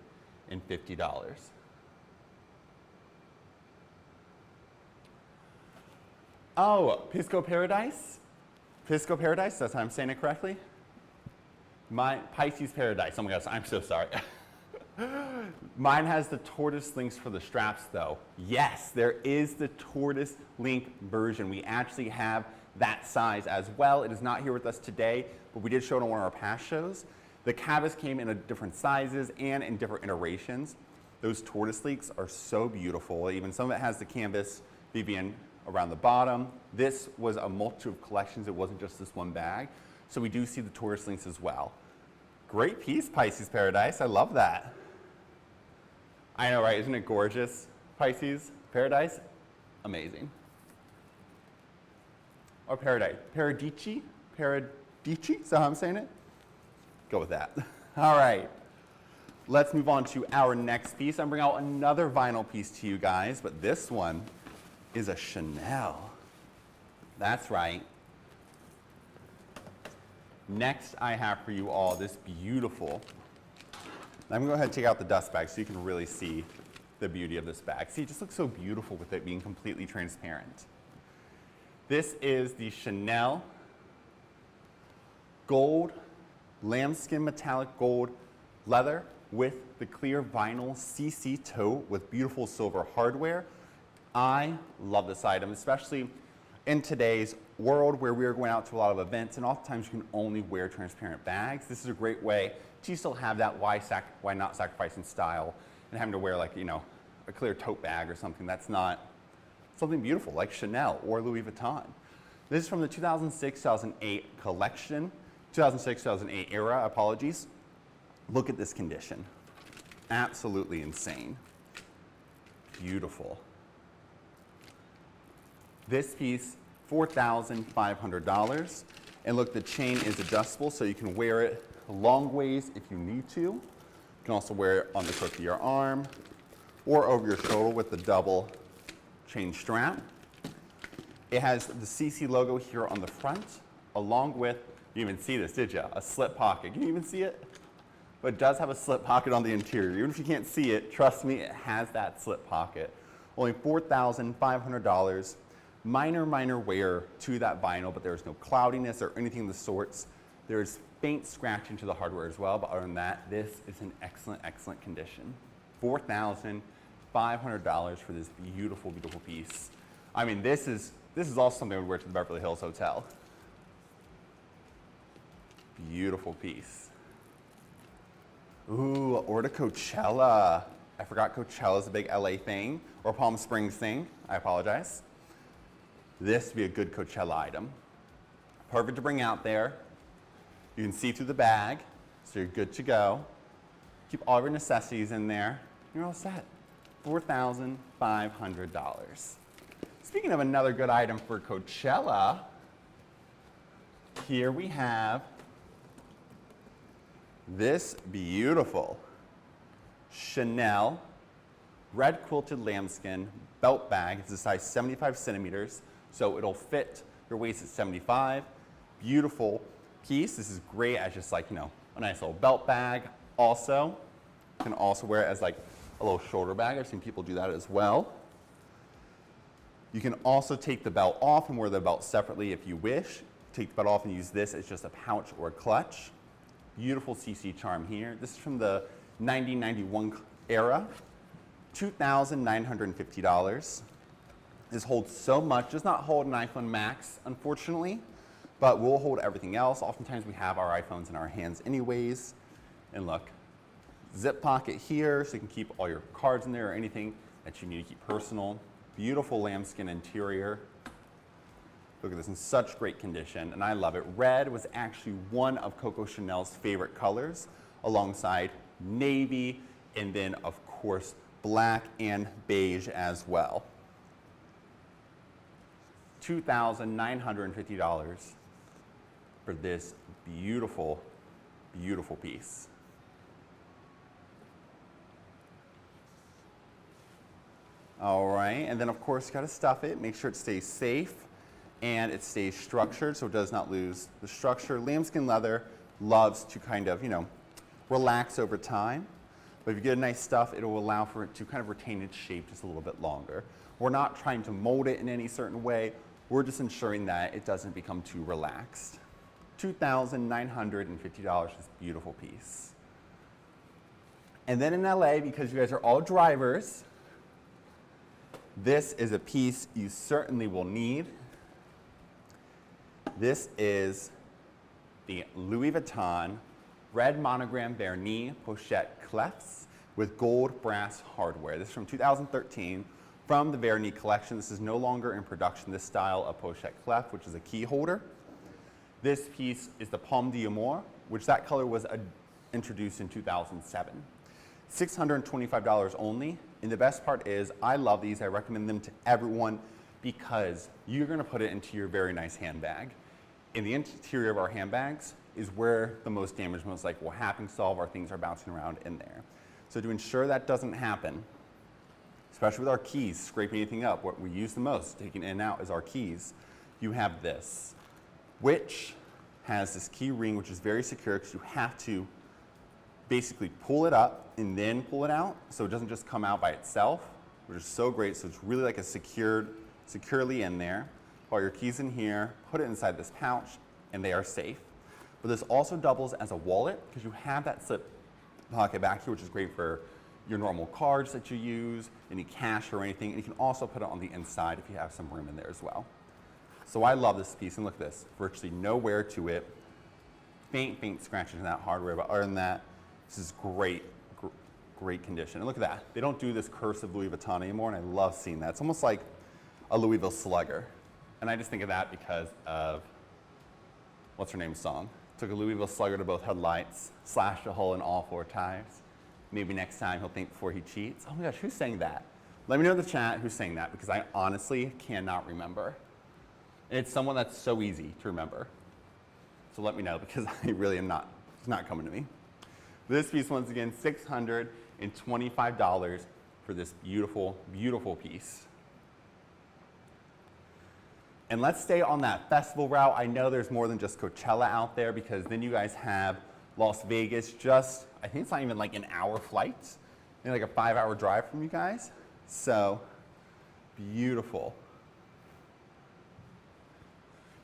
Oh, Pisco Paradise? Pisco Paradise, that's how I'm saying it correctly? My Pisces Paradise, oh my gosh, I'm so sorry. Mine has the tortoise links for the straps though. Yes, there is the tortoise link version. We actually have that size as well. It is not here with us today, but we did show it on one of our past shows. The canvas came in different sizes and in different iterations. Those tortoise links are so beautiful. Even some of it has the canvas Vivian around the bottom. This was a multitude of collections. It wasn't just this one bag. So we do see the tortoise links as well. Great piece, Pisces Paradise. I love that. I know, right? Isn't it gorgeous? Pisces Paradise, amazing. Or Paradise, Paradici? Paradici, is that how I'm saying it? Go with that. All right, let's move on to our next piece. I'm bringing out another vinyl piece to you guys, but this one is a Chanel. That's right. Next, I have for you all this beautiful, I'm gonna go ahead and take out the dust bag so you can really see the beauty of this bag. See, it just looks so beautiful with it being completely transparent. This is the Chanel gold, lambskin metallic gold leather with the clear vinyl CC tote with beautiful silver hardware. I love this item, especially in today's world where we are going out to a lot of events and oftentimes you can only wear transparent bags. This is a great way to still have that why not sacrificing style and having to wear like, you know, a clear tote bag or something that's not something beautiful like Chanel or Louis Vuitton. This is from the 2006-2008 collection, 2006-2008 era, apologies. Look at this condition. Absolutely insane. Beautiful. This piece, $4,500. And look, the chain is adjustable so you can wear it long ways if you need to. You can also wear it on the crook of your arm or over your shoulder with the double chain strap. It has the CC logo here on the front, along with, you didn't even see this, did you? A slip pocket. Can you even see it? But it does have a slip pocket on the interior. Even if you can't see it, trust me, it has that slip pocket. Only $4,500. Minor wear to that vinyl, but there's no cloudiness or anything of the sorts. There's faint scratching to the hardware as well, but other than that, this is in excellent condition. $4,500 for this beautiful piece. I mean, this is also something I would wear to the Beverly Hills Hotel. Beautiful piece. Ooh, or to Coachella. I forgot Coachella's a big LA thing, or Palm Springs thing. I apologize. This would be a good Coachella item. Perfect to bring out there. You can see through the bag, so you're good to go. Keep all of your necessities in there. You're all set. $4,500. Speaking of another good item for Coachella, here we have this beautiful Chanel red quilted lambskin belt bag. It's a size 75 centimeters, so it'll fit your waist at 75. Beautiful piece. This is great as just like, you know, a nice little belt bag. Also, you can also wear it as like a little shoulder bag. I've seen people do that as well. You can also take the belt off and wear the belt separately if you wish. Take the belt off and use this as just a pouch or a clutch. Beautiful CC charm here. This is from the 1991 era. $2,950. This holds so much. Does not hold an iPhone Max, unfortunately, but will hold everything else. Oftentimes we have our iPhones in our hands anyways. And look, zip pocket here so you can keep all your cards in there or anything that you need to keep personal. Beautiful lambskin interior. Look at this, in such great condition, and I love it. Red was actually one of Coco Chanel's favorite colors, alongside navy, and then of course, black and beige as well. $2,950 for this beautiful, beautiful piece. All right, and then of course you gotta stuff it, make sure it stays safe and it stays structured so it does not lose the structure. Lambskin leather loves to kind of, relax over time. But if you get a nice stuff, it'll allow for it to kind of retain its shape just a little bit longer. We're not trying to mold it in any certain way. We're just ensuring that it doesn't become too relaxed. $2,950, this beautiful piece. And then in LA, because you guys are all drivers, this is a piece you certainly will need. This is the Louis Vuitton red monogram vernis pochette clefs with gold brass hardware. This is from 2013 from the Vernis collection. This is no longer in production, this style of pochette clef, which is a key holder. This piece is the Pomme d'Amour, which that color was introduced in 2007. $625 only. And the best part is I love these. I recommend them to everyone because you're gonna put it into your very nice handbag. In the interior of our handbags is where the most damage most likely will happen. So all of our things are bouncing around in there. So to ensure that doesn't happen, especially with our keys, scraping anything up, what we use the most, taking in and out, is our keys. You have this, which has this key ring, which is very secure because you have to basically pull it up and then pull it out so it doesn't just come out by itself, which is so great. So it's really like a securely in there. Put all your keys in here, put it inside this pouch, and they are safe. But this also doubles as a wallet because you have that slip pocket back here, which is great for your normal cards that you use, any cash or anything. And you can also put it on the inside if you have some room in there as well. So I love this piece, and look at this, virtually no wear to it. Faint scratches in that hardware, but other than that, this is great condition. And look at that, they don't do this cursive Louis Vuitton anymore, and I love seeing that. It's almost like a Louisville Slugger. And I just think of that because of, what's her name's song? Took a Louisville Slugger to both headlights, slashed a hole in all 4 tires. Maybe next time he'll think before he cheats. Oh my gosh, who sang that? Let me know in the chat who sang that because I honestly cannot remember. And it's someone that's so easy to remember. So let me know because I really am not, it's not coming to me. This piece, once again, $625 for this beautiful, beautiful piece. And let's stay on that festival route. I know there's more than just Coachella out there because then you guys have Las Vegas just, I think it's not even like an hour flight, maybe like a 5-hour drive from you guys. So beautiful.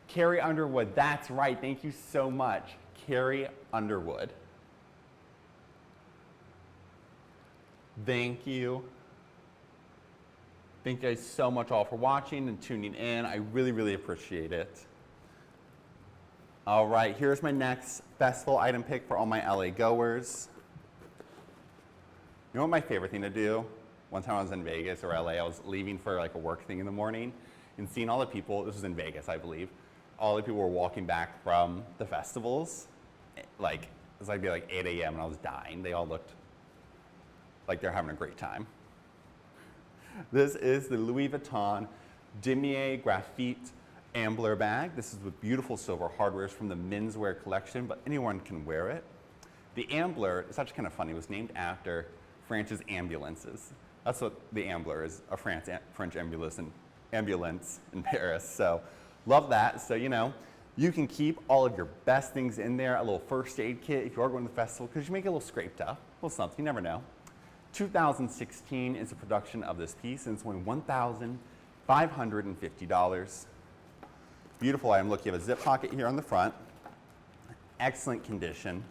Carrie Underwood, that's right, thank you so much. Carrie Underwood. Thank you. Thank you guys so much all for watching and tuning in. I really, really appreciate it. All right, here's my next festival item pick for all my LA goers. You know what my favorite thing to do? One time I was in Vegas or LA, I was leaving for like a work thing in the morning and seeing all the people, this was in Vegas, I believe, all the people were walking back from the festivals. Like, it was like, 8 a.m. and I was dying. They all looked like they're having a great time. This is the Louis Vuitton Damier Graphite Ambler bag. This is with beautiful silver hardware. It's from the menswear collection, but anyone can wear it. The Ambler, it's actually kind of funny, it was named after France's ambulances. That's what the Ambler is, a French ambulance in Paris. So love that. So, you know, you can keep all of your best things in there, a little first aid kit if you are going to the festival, because you may get a little scraped up, a little something, you never know. 2016 is a production of this piece, and it's only $1,550. Beautiful item. Look, you have a zip pocket here on the front. Excellent condition.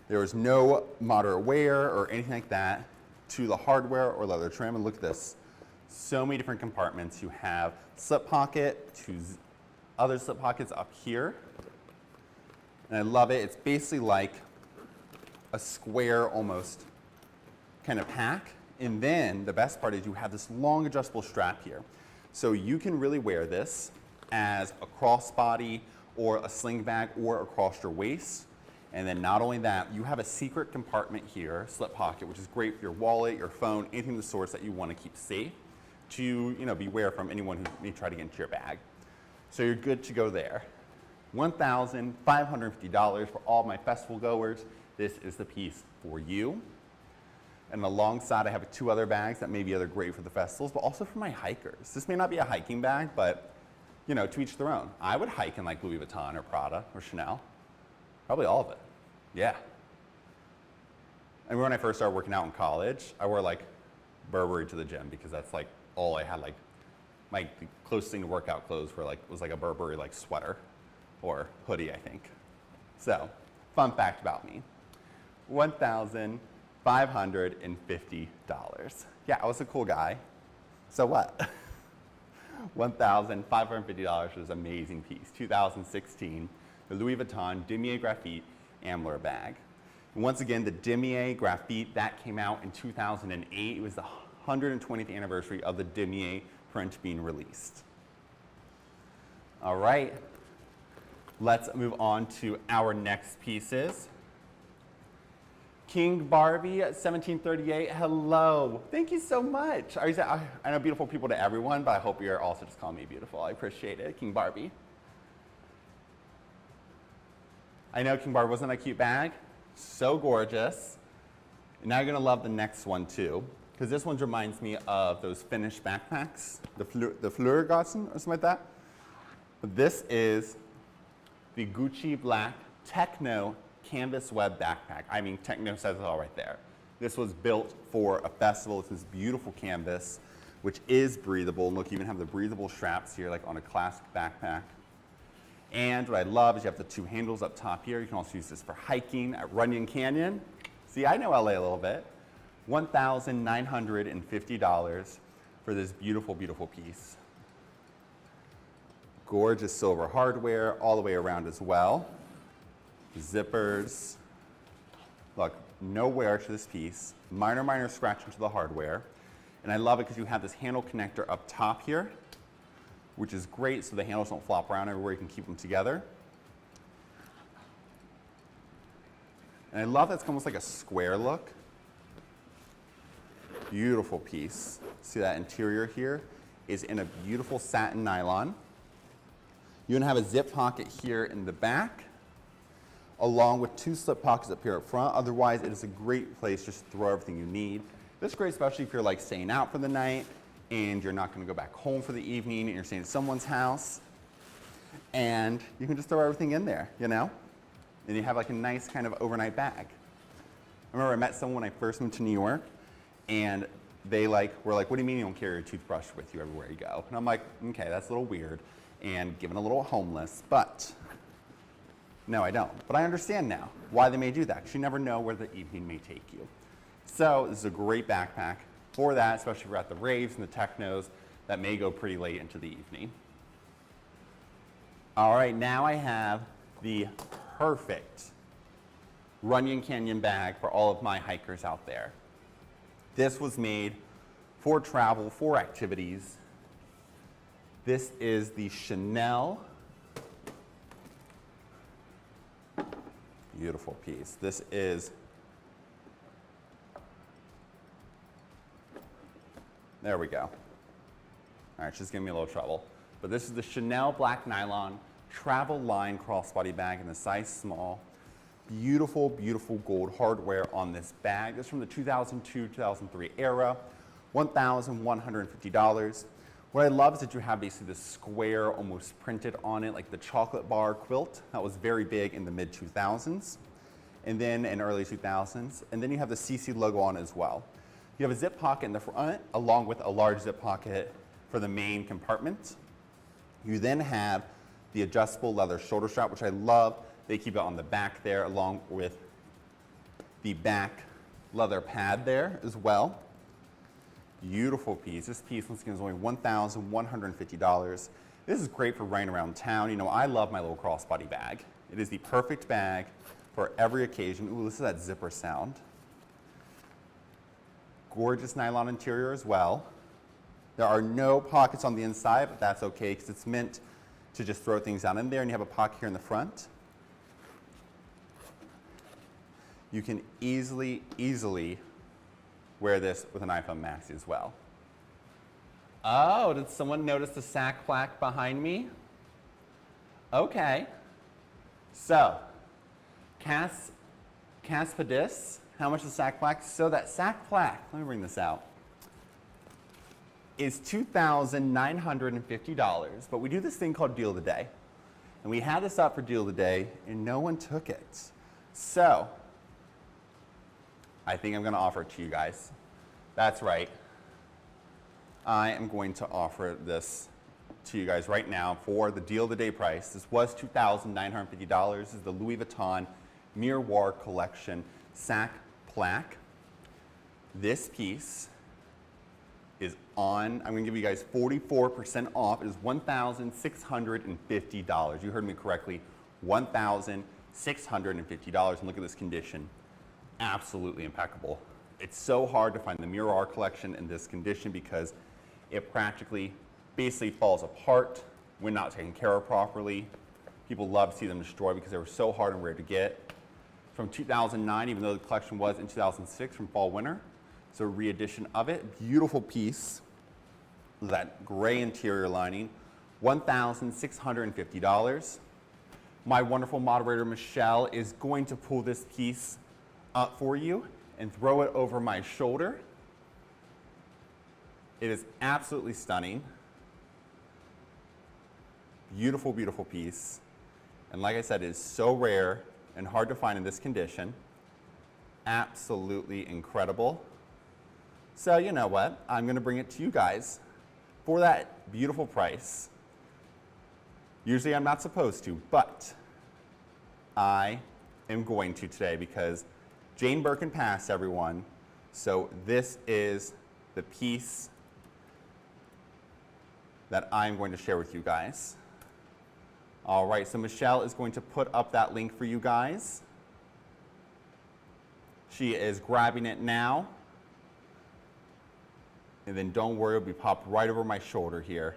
There is no moderate wear or anything like that to the hardware or leather trim. And look at this. So many different compartments. You have slip pocket, 2 other slip pockets up here. And I love it. It's basically like a square almost kind of pack. And then the best part is you have this long adjustable strap here. So you can really wear this as a crossbody or a sling bag or across your waist. And then not only that, you have a secret compartment here, slip pocket, which is great for your wallet, your phone, anything of the sorts that you want to keep safe to, you know, beware from anyone who may try to get into your bag. So you're good to go there. $1,550 for all my festival goers. This is the piece for you. And alongside, I have 2 other bags that may be great for the festivals, but also for my hikers. This may not be a hiking bag, but you know, to each their own. I would hike in like Louis Vuitton or Prada or Chanel. Probably all of it. Yeah. And when I first started working out in college, I wore like Burberry to the gym because that's like all I had. Like my closest thing to workout clothes was like a Burberry like sweater or hoodie, I think. So, fun fact about me. $1,550. Yeah, I was a cool guy. So what? $1,550 for this amazing piece. 2016, the Louis Vuitton Damier Graphite Ambler bag. And once again, the Damier Graphite, that came out in 2008. It was the 120th anniversary of the Damier print being released. All right, let's move on to our next pieces. King Barbie, 1738, hello. Thank you so much. I know beautiful people to everyone, but I hope you're also just calling me beautiful. I appreciate it, King Barbie. I know King Barbie wasn't a cute bag. So gorgeous. And now you're gonna love the next one too, because this one reminds me of those Finnish backpacks, the Flurgassen or something like that. But this is the Gucci Black Techno Canvas Web Backpack. I mean, Techno says it all right there. This was built for a festival. It's this beautiful canvas, which is breathable. And look, you even have the breathable straps here, like on a classic backpack. And what I love is you have the 2 handles up top here. You can also use this for hiking at Runyon Canyon. See, I know LA a little bit. $1,950 for this beautiful, beautiful piece. Gorgeous silver hardware all the way around as well. Zippers. Look, no wear to this piece. Minor scratch into the hardware. And I love it because you have this handle connector up top here, which is great so the handles don't flop around everywhere. You can keep them together. And I love that it's almost like a square look. Beautiful piece. See that interior here is in a beautiful satin nylon. You're gonna have a zip pocket here in the back, along with 2 slip pockets up here up front. Otherwise, it is a great place just to throw everything you need. This is great, especially if you're like staying out for the night and you're not gonna go back home for the evening and you're staying at someone's house. And you can just throw everything in there, you know? And you have like a nice kind of overnight bag. I remember I met someone when I first moved to New York, and they were like, what do you mean you don't carry your toothbrush with you everywhere you go? And I'm like, okay, that's a little weird and giving a little homeless, but no, I don't. But I understand now why they may do that, because you never know where the evening may take you. So this is a great backpack for that, especially if we're at the raves and the technos that may go pretty late into the evening. All right, now I have the perfect Runyon Canyon bag for all of my hikers out there. This was made for travel, for activities. This is the Chanel. Beautiful piece. This is, there we go. All right, she's giving me a little trouble. But this is the Chanel black nylon travel line crossbody bag in the size small. Beautiful, beautiful gold hardware on this bag. This is from the 2002-2003 era, $1,150. What I love is that you have basically this square almost printed on it, like the chocolate bar quilt. That was very big in the mid-2000s and then in early 2000s. And then you have the CC logo on it as well. You have a zip pocket in the front along with a large zip pocket for the main compartment. You then have the adjustable leather shoulder strap, which I love. They keep it on the back there along with the back leather pad there as well. Beautiful piece. This piece, once again, is only $1,150. This is great for running around town. You know, I love my little crossbody bag. It is the perfect bag for every occasion. Ooh, listen to that zipper sound. Gorgeous nylon interior as well. There are no pockets on the inside, but that's okay because it's meant to just throw things down in there, and you have a pocket here in the front. You can easily wear this with an iPhone Maxi as well. Oh, did someone notice the SAC plaque behind me? Okay. So, Caspadis How much is sack plaque? So that sack plaque, let me bring this out, is $2,950, but we do this thing called Deal of the Day. And we had this up for Deal of the Day, and no one took it. So, I think I'm going to offer it to you guys. That's right. I am going to offer this to you guys right now for the Deal of the Day price. This was $2,950. This is the Louis Vuitton Miroir Collection sack plaque. This piece is on, I'm going to give you guys 44% off. It is $1,650. You heard me correctly, $1,650. And look at this condition. Absolutely impeccable. It's so hard to find the Miroir collection in this condition because it practically basically falls apart when not taken care of properly. People love to see them destroyed because they were so hard and rare to get. From 2009, even though the collection was in 2006 from fall winter. So a re-edition of it, beautiful piece, that gray interior lining, $1,650. My wonderful moderator, Michelle, is going to pull this piece up for you and throw it over my shoulder. It is absolutely stunning. Beautiful, beautiful piece. And like I said, it is so rare and hard to find in this condition. Absolutely incredible. So you know what? I'm going to bring it to you guys for that beautiful price. Usually I'm not supposed to, but I am going to today because Jane Birkin passed, everyone. So this is the piece that I'm going to share with you guys. All right, so Michelle is going to put up that link for you guys. She is grabbing it now. And then don't worry, it'll be popped right over my shoulder here.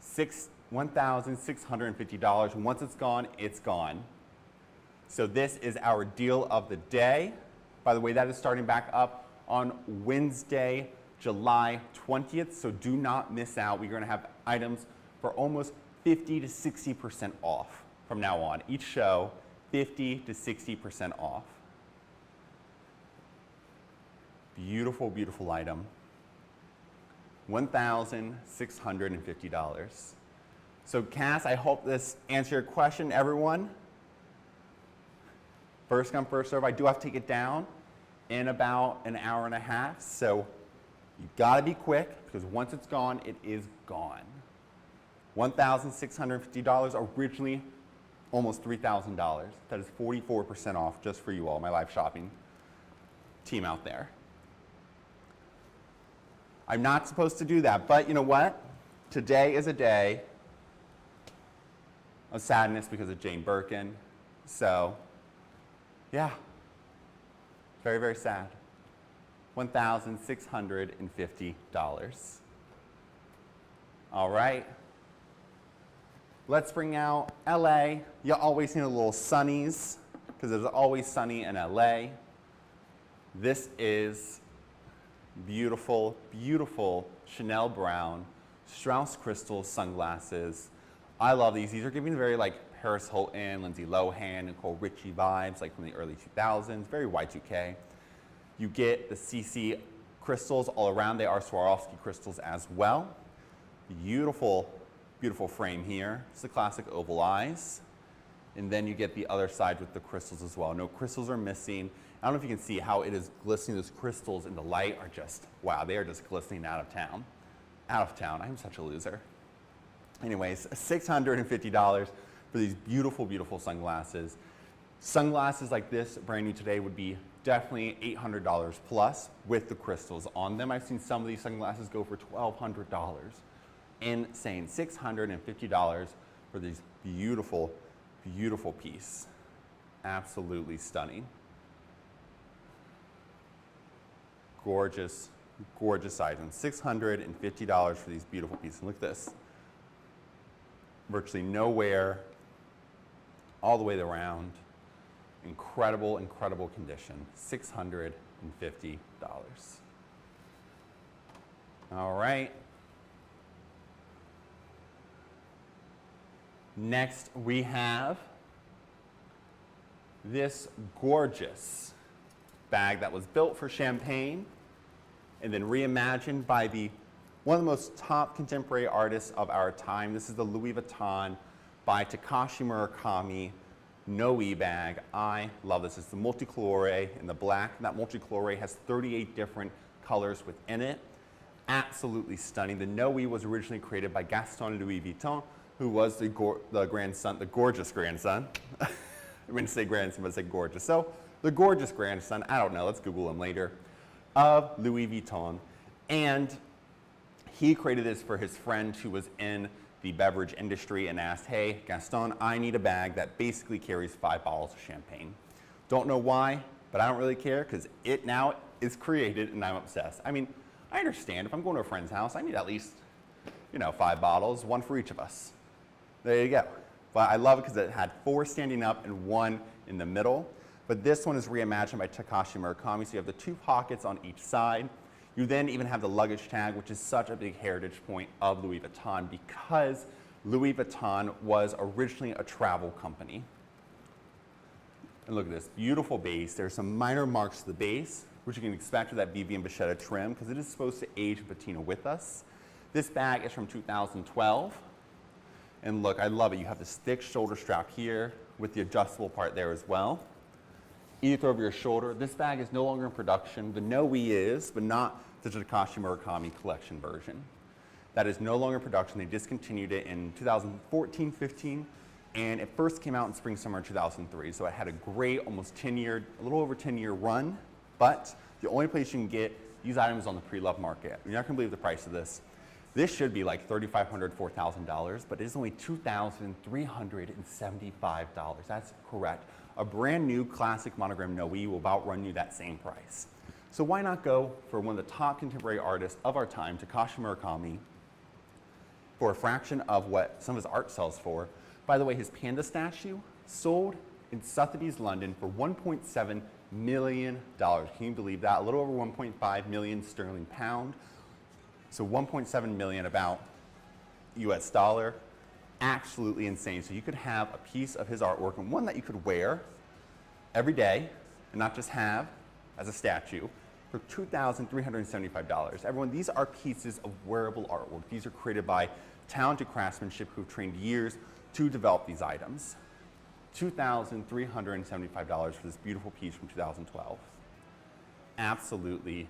$1,650, and once it's gone, it's gone. So this is our deal of the day. By the way, that is starting back up on Wednesday, July 20th, so do not miss out. We're gonna have items for almost 50 to 60% off from now on. Each show, 50 to 60% off. Beautiful, beautiful item. $1,650. So Cass, I hope this answered your question, everyone. First come, first serve. I do have to take it down in about an hour and a half, so you've got to be quick because once it's gone, it is gone. $1,650, originally almost $3,000. That is 44% off just for you all, my live shopping team out there. I'm not supposed to do that, but you know what? Today is a day of sadness because of Jane Birkin. So, yeah, very, very sad. $1,650. All right. Let's bring out LA. You always need a little sunnies because it's always sunny in LA. This is beautiful, beautiful Chanel brown Strauss crystal sunglasses. I love these. These are giving very like Paris Hilton, Lindsay Lohan, Nicole Richie vibes, like from the early 2000s, very Y2K. You get the CC crystals all around. They are Swarovski crystals as well. Beautiful, beautiful frame here. It's the classic oval eyes. And then you get the other side with the crystals as well. No crystals are missing. I don't know if you can see how it is glistening. Those crystals in the light are just, wow, they are just glistening out of town. Out of town. I'm such a loser. Anyways, $650 for these beautiful, beautiful sunglasses. Sunglasses like this, brand new today, would be definitely $800 plus with the crystals on them. I've seen some of these sunglasses go for $1,200. Insane. $650 for these beautiful, beautiful piece. Absolutely stunning. Gorgeous, gorgeous items. $650 for these beautiful pieces. Look at this. Virtually no wear, all the way around. Incredible, incredible condition. $650. All right. Next we have this gorgeous bag that was built for Champagne and then reimagined by one of the most top contemporary artists of our time. This is the Louis Vuitton by Takashi Murakami Noe bag. I love this. It's the multicolore in the black. And that multicolore has 38 different colors within it. Absolutely stunning. The Noe was originally created by Gaston Louis Vuitton, who was the gorgeous grandson. I meant to say grandson, but I said gorgeous. So the gorgeous grandson, I don't know, let's Google him later, of Louis Vuitton. And he created this for his friend who was in the beverage industry and asked, hey, Gaston, I need a bag that basically carries 5 bottles of champagne. Don't know why, but I don't really care because it now is created and I'm obsessed. I mean, I understand if I'm going to a friend's house, I need at least, 5 bottles, 1 for each of us. There you go. But I love it because it had 4 standing up and 1 in the middle. But this one is reimagined by Takashi Murakami, so you have the 2 pockets on each side. You then even have the luggage tag, which is such a big heritage point of Louis Vuitton because Louis Vuitton was originally a travel company. And look at this beautiful base. There's some minor marks to the base, which you can expect with that BB and Bichetta trim because it is supposed to age and patina with us. This bag is from 2012. And look, I love it. You have this thick shoulder strap here with the adjustable part there as well. Easy to throw over your shoulder. This bag is no longer in production. The Noe is, but not the Takashi Murakami collection version. That is no longer in production. They discontinued it in 2014-15, and it first came out in spring summer 2003. So it had a great, almost 10-year, a little over 10-year run. But the only place you can get these items on the pre-loved market. You're not going to believe the price of this. This should be like $3,500, $4,000, but it is only $2,375. That's correct. A brand new classic monogram Noe will about run you that same price. So why not go for one of the top contemporary artists of our time, Takashi Murakami, for a fraction of what some of his art sells for. By the way, his panda statue sold in Sotheby's, London for $1.7 million. Can you believe that? A little over 1.5 million sterling pound. So 1.7 million about US dollar. Absolutely insane. So you could have a piece of his artwork and one that you could wear every day and not just have as a statue for $2,375. Everyone, these are pieces of wearable artwork. These are created by talented craftsmanship who've trained years to develop these items. $2,375 for this beautiful piece from 2012. Absolutely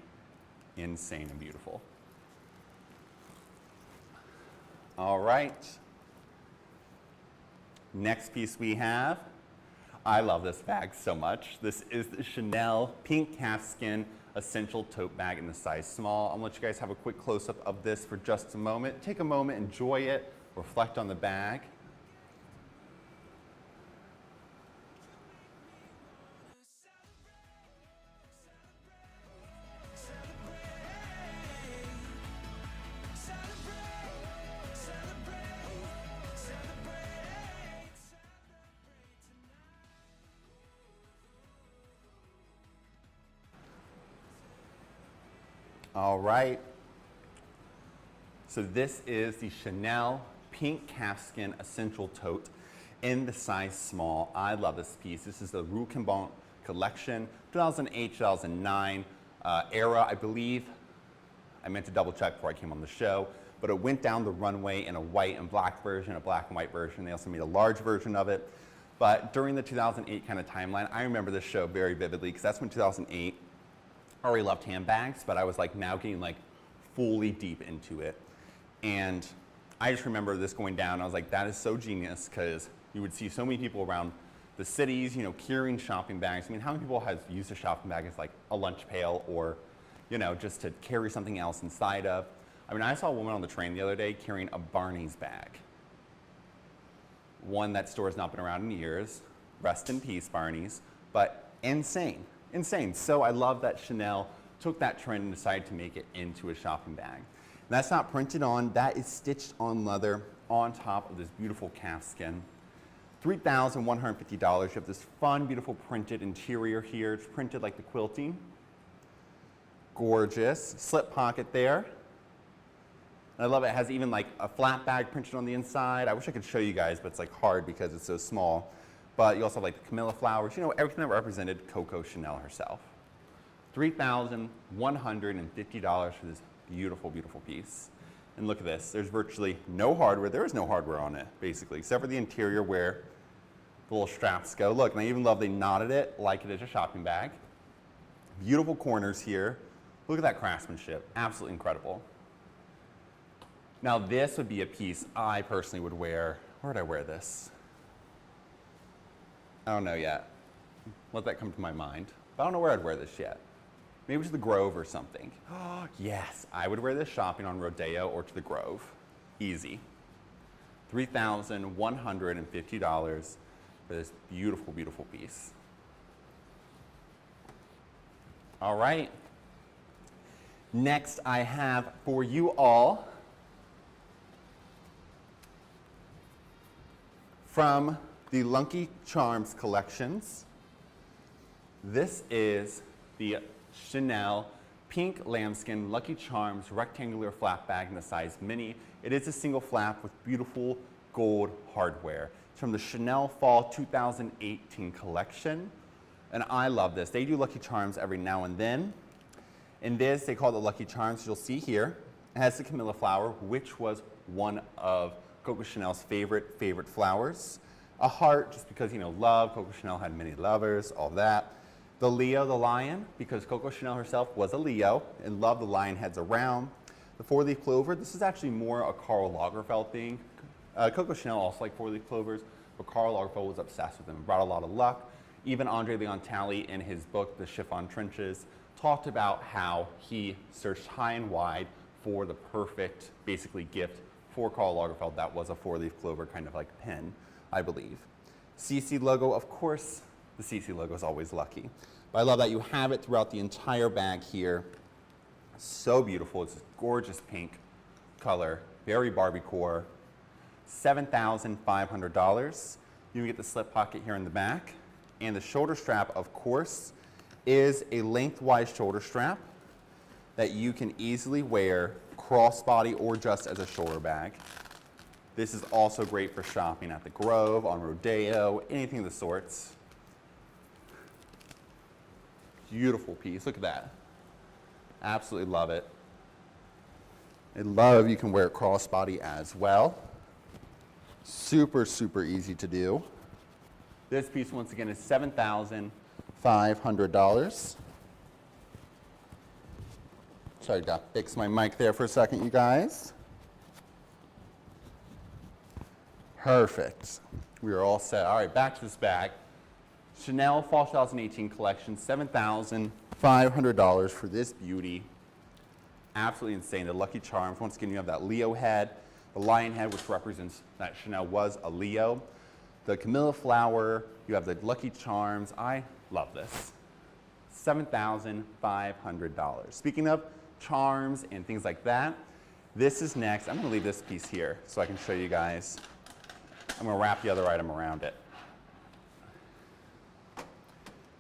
insane and beautiful. All right. Next piece we have, I love this bag so much. This is the Chanel pink calfskin essential tote bag in the size small. I'm gonna let you guys have a quick close-up of this for just a moment. Take a moment, enjoy it, reflect on the bag. All right. So this is the Chanel pink calfskin essential tote in the size small. I love this piece. This is the Rue Cambon collection, 2008-2009 era, I believe. I meant to double check before I came on the show, but it went down the runway in a white and black version, a black and white version. They also made a large version of it. But during the 2008 kind of timeline, I remember this show very vividly because that's when 2008, I already loved handbags, but I was like now getting like fully deep into it. And I just remember this going down. I was like, that is so genius because you would see so many people around the cities, carrying shopping bags. I mean, how many people have used a shopping bag as like a lunch pail or, just to carry something else inside of? I mean, I saw a woman on the train the other day carrying a Barney's bag. One that store has not been around in years. Rest in peace, Barney's. But insane. Insane. So I love that Chanel took that trend and decided to make it into a shopping bag. And that's not printed on, that is stitched on leather on top of this beautiful calfskin. $3,150. You have this fun, beautiful printed interior here. It's printed like the quilting. Gorgeous. Slip pocket there. And I love it. It has even like a flat bag printed on the inside. I wish I could show you guys, but it's like hard because it's so small. but you also have like the Camilla flowers, you know, everything that represented Coco Chanel herself. $3,150 for this beautiful, beautiful piece. And look at this, there's virtually no hardware. There is no hardware on it, basically, except for the interior where the little straps go. Look, and I even love they knotted it like it is a shopping bag. Beautiful corners here. Look at that craftsmanship, absolutely incredible. Now this would be a piece I personally would wear. Where would I wear this? I don't know yet. Let that come to my mind. But I don't know where I'd wear this yet. Maybe to the Grove or something. Oh, yes, I would wear this shopping on Rodeo or to the Grove. Easy. $3,150 for this beautiful, beautiful piece. All right. Next, I have for you all from the Lucky Charms collections. This is the Chanel Pink Lambskin Lucky Charms rectangular flap bag in the size mini. It is a single flap with beautiful gold hardware. It's from the Chanel Fall 2018 collection. And I love this. They do Lucky Charms every now and then. In this, they call it the Lucky Charms. You'll see here, it has the Camilla flower, which was one of Coco Chanel's favorite flowers. A heart, just because, you know, love. Coco Chanel had many lovers, all that. The Leo, the lion, because Coco Chanel herself was a Leo and loved the lion heads around. The four-leaf clover, this is actually more a Karl Lagerfeld thing. Coco Chanel also liked four-leaf clovers, but Karl Lagerfeld was obsessed with them. Brought a lot of luck. Even Andre Leon Talley, in his book, The Chiffon Trenches, talked about how he searched high and wide for the perfect, basically, gift for Karl Lagerfeld. That was a four-leaf clover, kind of like pen, I believe. CC logo, of course, the CC logo is always lucky. But I love that you have it throughout the entire bag here. So beautiful. It's a gorgeous pink color, very Barbie-core. $7,500. You get the slip pocket here in the back. And the shoulder strap, of course, is a lengthwise shoulder strap that you can easily wear crossbody or just as a shoulder bag. This is also great for shopping at the Grove, on Rodeo, anything of the sorts. Beautiful piece, look at that. Absolutely love it. I love you can wear it crossbody as well. Super, super easy to do. This piece, once again, is $7,500. Sorry, got to fix my mic there for a second, you guys. Perfect. We are all set. All right, back to this bag. Chanel Fall 2018 collection, $7,500 for this beauty. Absolutely insane. The Lucky Charms. Once again, you have that Leo head, the lion head, which represents that Chanel was a Leo. The Camilla flower, you have the Lucky Charms. I love this. $7,500. Speaking of charms and things like that, this is next. I'm going to leave this piece here so I can show you guys. I'm going to wrap the other item around it.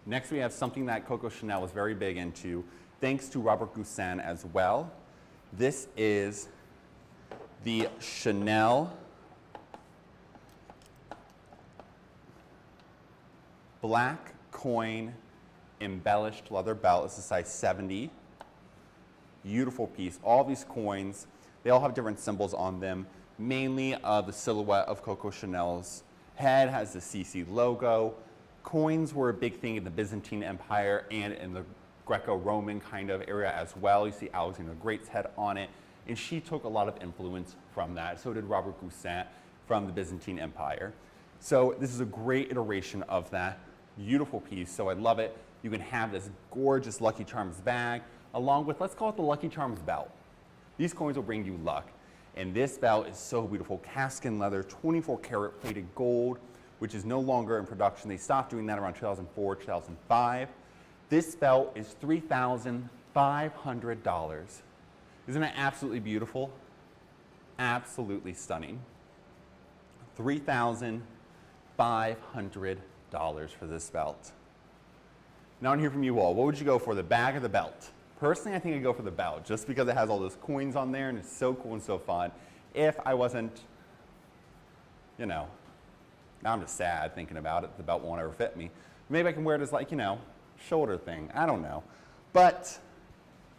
Next, we have something that Coco Chanel was very big into, thanks to Robert Goussain as well. This is the Chanel black coin embellished leather belt. It's a size 70. Beautiful piece. All these coins, they all have different symbols on them, mainly the silhouette of Coco Chanel's head has the CC logo. Coins were a big thing in the Byzantine Empire and in the Greco-Roman kind of area as well. You see Alexander the Great's head on it, and she took a lot of influence from that. So did Robert Goussain from the Byzantine Empire. So this is a great iteration of that. Beautiful piece, so I love it. You can have this gorgeous Lucky Charms bag along with, let's call it the Lucky Charms belt. These coins will bring you luck. And this belt is so beautiful. Caskin leather, 24 karat plated gold, which is no longer in production. They stopped doing that around 2004, 2005. This belt is $3,500. Isn't that absolutely beautiful? Absolutely stunning. $3,500 for this belt. Now I want to hear from you all. What would you go for, the bag or the belt? Personally, I think I'd go for the belt, just because it has all those coins on there and it's so cool and so fun. If I wasn't, you know, Now I'm just sad thinking about it. The belt won't ever fit me. Maybe I can wear it as like, you know, shoulder thing. I don't know. But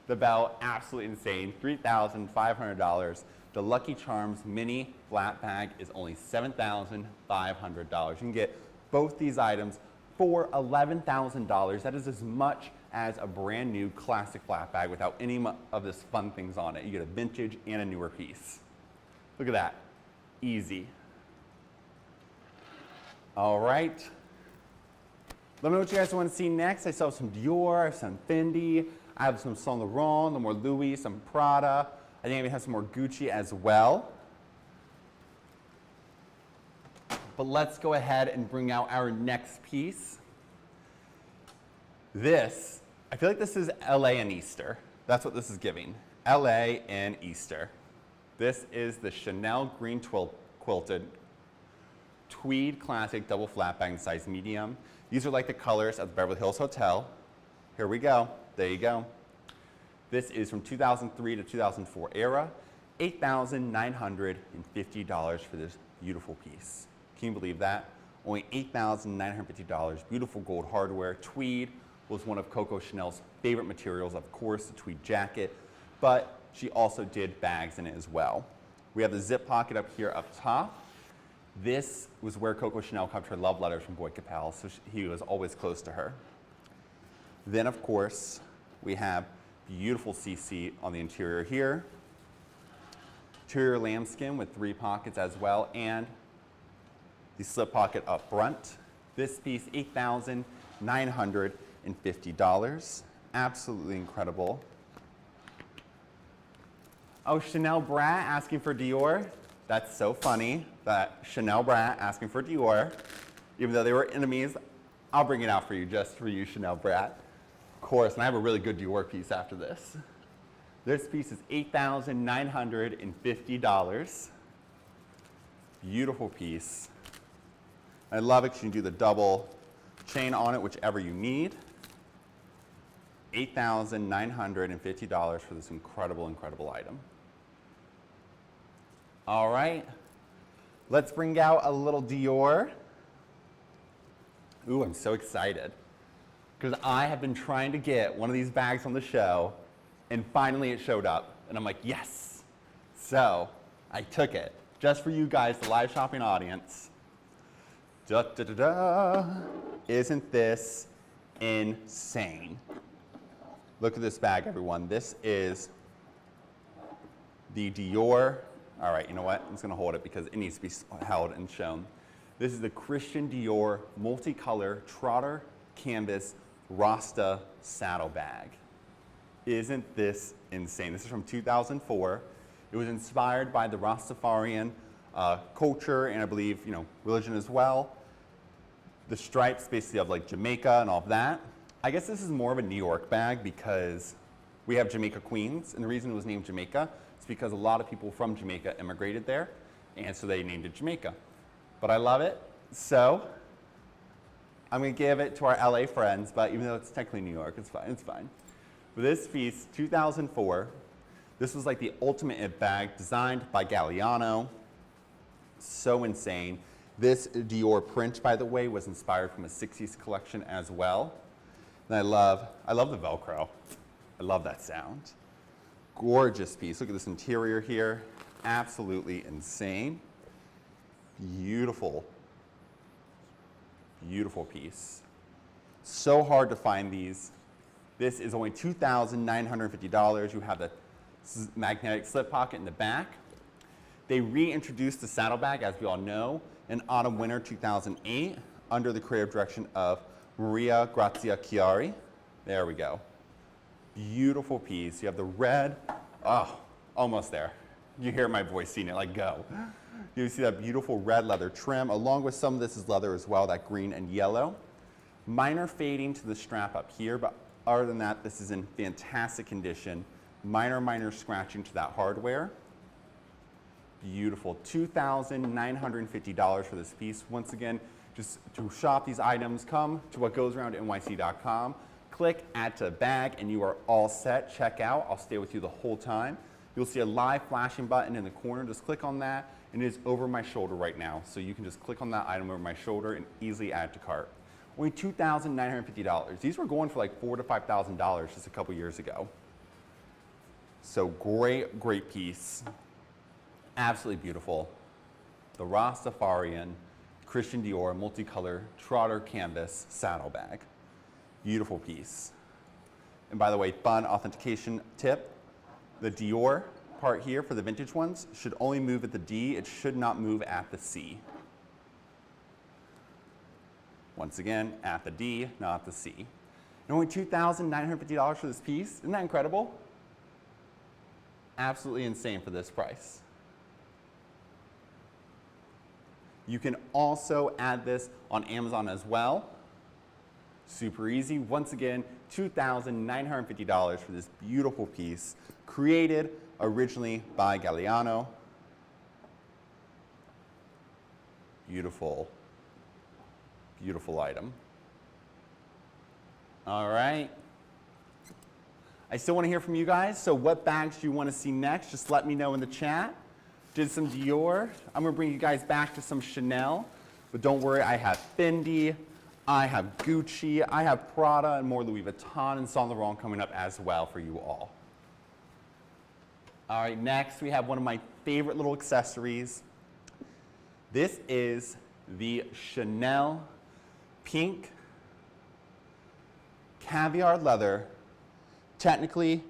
the belt, absolutely insane. $3,500. The Lucky Charms mini flat bag is only $7,500. You can get both these items for $11,000. That is as much as a brand new classic flat bag without any of this fun things on it. You get a vintage and a newer piece. Look at that. Easy. All right. Let me know what you guys want to see next. I still have some Dior, some Fendi. I have some Saint Laurent, some more Louis, some Prada. I think I even have some more Gucci as well. But let's go ahead and bring out our next piece. This, I feel like this is LA and Easter. That's what this is giving. LA and Easter. This is the Chanel green quilted tweed classic double flat bag in size medium. These are like the colors of the Beverly Hills Hotel. Here we go. There you go. This is from 2003 to 2004 era. $8,950 for this beautiful piece. Can you believe that? Only $8,950. Beautiful gold hardware. Tweed was one of Coco Chanel's favorite materials, of course, the tweed jacket, but she also did bags in it as well. We have the zip pocket up here up top. This was where Coco Chanel kept her love letters from Boy Capel, so he was always close to her. Then, of course, we have beautiful CC on the interior here. Interior lambskin with 3 pockets as well, and the slip pocket up front. This piece, $8,950. Absolutely incredible. Oh, Chanel Brat asking for Dior. That's so funny that Chanel Brat asking for Dior. Even though they were enemies, I'll bring it out for you, just for you, Chanel Brat. Of course, and I have a really good Dior piece after this. This piece is $8,950. Beautiful piece. I love it because you can do the double chain on it, whichever you need. $8,950 for this incredible, incredible item. All right, let's bring out a little Dior. Ooh, I'm so excited because I have been trying to get one of these bags on the show, and finally it showed up, and I'm like, yes. So I took it just for you guys, the live shopping audience. Da, da, da, da. Isn't this insane? Look at this bag, everyone. This is the Dior. All right, you know what? I'm just gonna hold it because it needs to be held and shown. This is the Christian Dior multicolor Trotter canvas Rasta saddle bag. Isn't this insane? This is from 2004. It was inspired by the Rastafarian culture and I believe, you know, religion as well. The stripes basically of like Jamaica and all of that. I guess this is more of a New York bag because we have Jamaica Queens, and the reason it was named Jamaica is because a lot of people from Jamaica immigrated there, and so they named it Jamaica. But I love it, so I'm gonna give it to our LA friends, but even though it's technically New York, it's fine, it's fine. But this piece, 2004, this was like the ultimate bag designed by Galliano. So insane. This Dior print, by the way, was inspired from a 60s collection as well. And I love the Velcro. I love that sound. Gorgeous piece. Look at this interior here. Absolutely insane. Beautiful, beautiful piece. So hard to find these. This is only $2,950. You have the magnetic slip pocket in the back. They reintroduced the saddlebag, as we all know, in autumn-winter 2008 under the creative direction of Maria Grazia Chiari. There we go. Beautiful piece. You have the red, oh, almost there. You hear my voice seeing it, like go. You see that beautiful red leather trim, along with some of this is leather as well, that green and yellow. Minor fading to the strap up here, but other than that, this is in fantastic condition. Minor scratching to that hardware. Beautiful. $2,950 for this piece. Once again, just to shop these items, come to whatgoesaroundnyc.com. Click Add to Bag, and you are all set. Check out. I'll stay with you the whole time. You'll see a live flashing button in the corner. Just click on that, and it is over my shoulder right now. So you can just click on that item over my shoulder and easily add to cart. Only $2,950. These were going for like $4,000 to $5,000 just a couple years ago. So great, great piece. Absolutely beautiful. The Rastafarian Christian Dior multicolor Trotter canvas saddlebag. Beautiful piece. And by the way, fun authentication tip. The Dior part here for the vintage ones should only move at the D. It should not move at the C. Once again, at the D, not the C. And only $2,950 for this piece. Isn't that incredible? Absolutely insane for this price. You can also add this on Amazon as well. Super easy. Once again, $2,950 for this beautiful piece, created originally by Galliano. Beautiful, beautiful item. All right. I still want to hear from you guys, so what bags do you want to see next? Just let me know in the chat. Did some Dior. I'm going to bring you guys back to some Chanel, but don't worry, I have Fendi, I have Gucci, I have Prada, and more Louis Vuitton and Saint Laurent coming up as well for you all. All right, next we have one of my favorite little accessories. This is the Chanel pink caviar leather, technically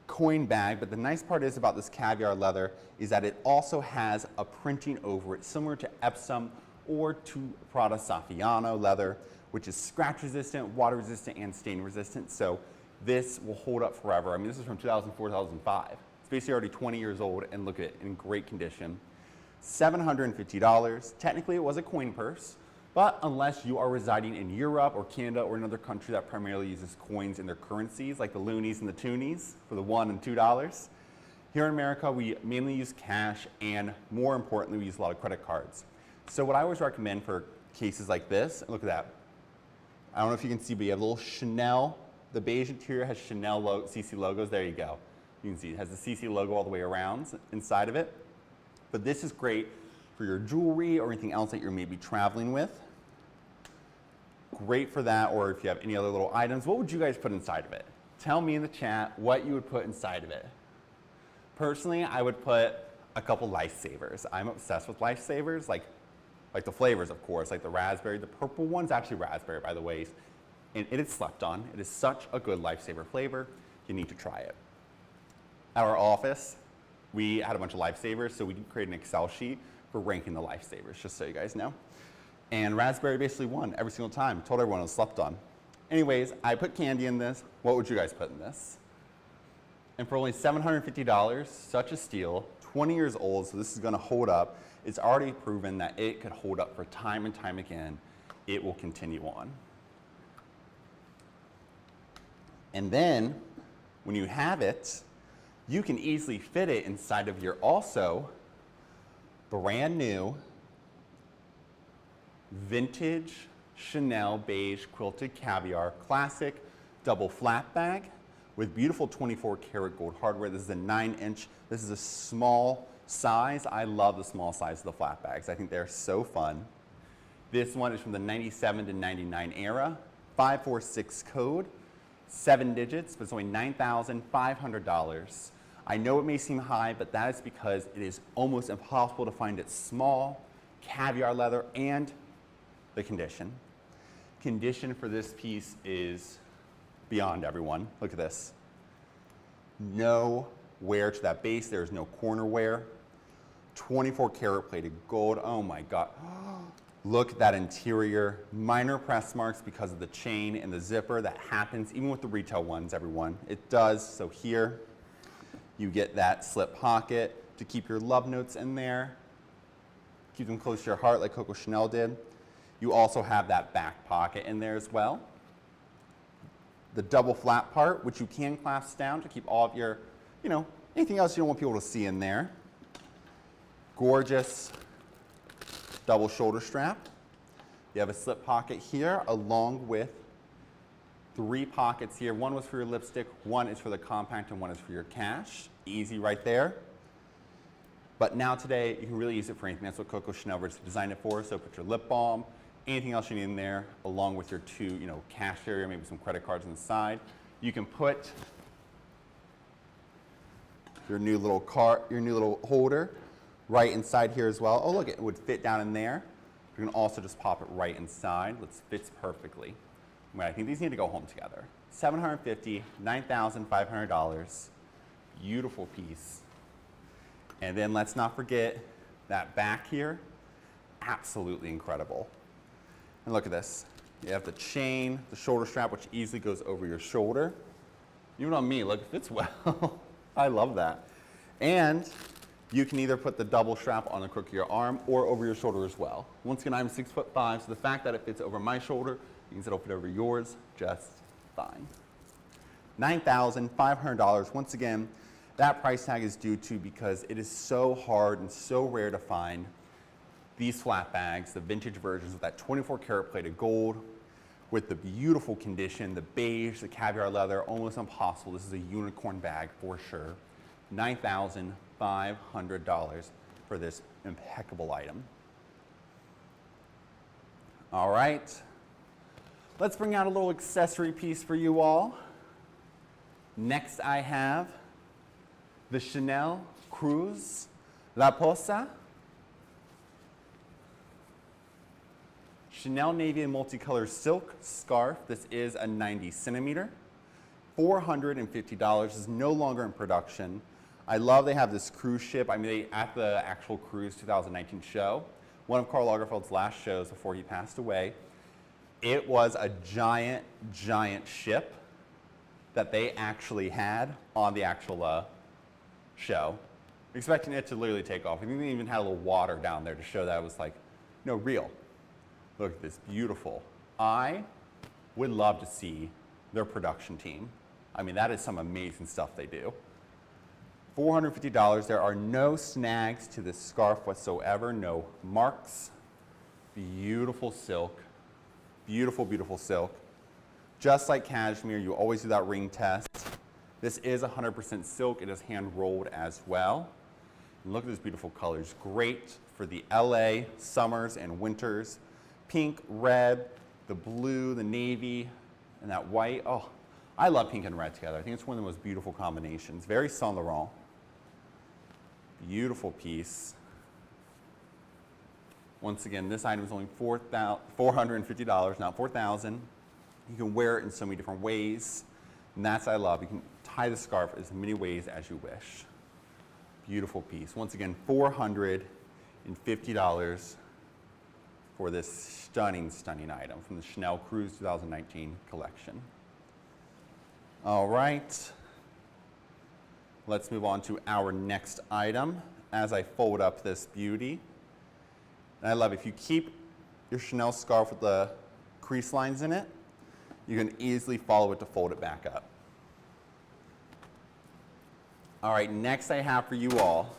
coin bag, but the nice part is about this caviar leather is that it also has a printing over it, similar to Epsom or to Prada Saffiano leather, which is scratch resistant, water resistant, and stain resistant. So this will hold up forever. I mean, this is from 2004, 2005. It's basically already 20 years old, and look at it, in great condition. $750. Technically, it was a coin purse, but unless you are residing in Europe or Canada or another country that primarily uses coins in their currencies, like the loonies and the toonies for the $1 and $2, here in America, we mainly use cash, and more importantly, we use a lot of credit cards. So what I always recommend for cases like this, look at that. I don't know if you can see, but you have a little Chanel. The beige interior has Chanel CC logos. There you go. You can see it has the CC logo all the way around inside of it. But this is great for your jewelry or anything else that you're maybe traveling with. Great for that, or if you have any other little items. What would you guys put inside of it? Tell me in the chat what you would put inside of it. Personally, I would put a couple lifesavers. I'm obsessed with lifesavers, like the flavors, of course, like the raspberry. The purple one's actually raspberry, by the way, and it is slept on. It is such a good lifesaver flavor. You need to try it. At our office, we had a bunch of lifesavers, so we created an Excel sheet for ranking the lifesavers, just so you guys know. And raspberry basically won every single time. Told everyone it was slept on. Anyways, I put candy in this. What would you guys put in this? And for only $750, such a steal, 20 years old, so this is gonna hold up. It's already proven that it could hold up for time and time again. It will continue on. And then, when you have it, you can easily fit it inside of your also brand new vintage Chanel beige quilted caviar classic double flap bag with beautiful 24 karat gold hardware. This is a 9-inch. This is a small size. I love the small size of the flap bags. I think they're so fun. This one is from the 97 to 99 era, 546 code, 7 digits, but it's only $9,500. I know it may seem high, but that is because it is almost impossible to find it small, caviar leather, and the condition. Condition for this piece is beyond everyone. Look at this. No wear to that base. There's no corner wear. 24 karat plated gold. Oh my God. Look at that interior. Minor press marks because of the chain and the zipper. That happens even with the retail ones, everyone. It does. So here you get that slip pocket to keep your love notes in there. Keep them close to your heart like Coco Chanel did. You also have that back pocket in there as well. The double flap part, which you can clasp down to keep all of your, anything else you don't want people to see in there. Gorgeous double shoulder strap. You have a slip pocket here along with 3 pockets here. One was for your lipstick, one is for the compact, and one is for your cash. Easy right there. But now today, you can really use it for anything. That's what Coco Chanel designed it for. So put your lip balm, anything else you need in there, along with your two, cash area, maybe some credit cards on the side. You can put your new little holder right inside here as well. Oh, look, it would fit down in there. You can also just pop it right inside. It fits perfectly. I think these need to go home together. $750, $9,500. Beautiful piece. And then let's not forget that back here, absolutely incredible. And look at this. You have the chain, the shoulder strap, which easily goes over your shoulder. Even on me, look, it fits well. I love that. And you can either put the double strap on the crook of your arm or over your shoulder as well. Once again, I'm 6'5", so the fact that it fits over my shoulder means it'll fit over yours just fine. $9,500. Once again, that price tag is due to because it is so hard and so rare to find these flat bags, the vintage versions with that 24 karat plated gold, with the beautiful condition, the beige, the caviar leather, almost impossible. This is a unicorn bag for sure. $9,500 for this impeccable item. All right, let's bring out a little accessory piece for you all. Next I have the Chanel Cruz La Posa. Chanel navy and multicolor silk scarf. This is a 90 centimeter. $450. This is no longer in production. I love they have this cruise ship. I mean, at the actual Cruise 2019 show, one of Karl Lagerfeld's last shows before he passed away, it was a giant, giant ship that they actually had on the actual show, expecting it to literally take off. I think they even had a little water down there to show that it was like, no, real. Look at this, beautiful. I would love to see their production team. I mean, that is some amazing stuff they do. $450. There are no snags to this scarf whatsoever, no marks. Beautiful silk, beautiful, beautiful silk. Just like cashmere, you always do that ring test. This is 100% silk. It is hand rolled as well. And look at these beautiful colors. Great for the LA summers and winters. Pink, red, the blue, the navy, and that white. Oh, I love pink and red together. I think it's one of the most beautiful combinations. Very Saint Laurent. Beautiful piece. Once again, this item is only $450, not $4,000. You can wear it in so many different ways, and that's what I love. You can tie the scarf as many ways as you wish. Beautiful piece. Once again, $450 for this stunning, stunning item from the Chanel Cruise 2019 collection. All right. Let's move on to our next item as I fold up this beauty. And I love it. If you keep your Chanel scarf with the crease lines in it, you can easily follow it to fold it back up. All right, next I have for you all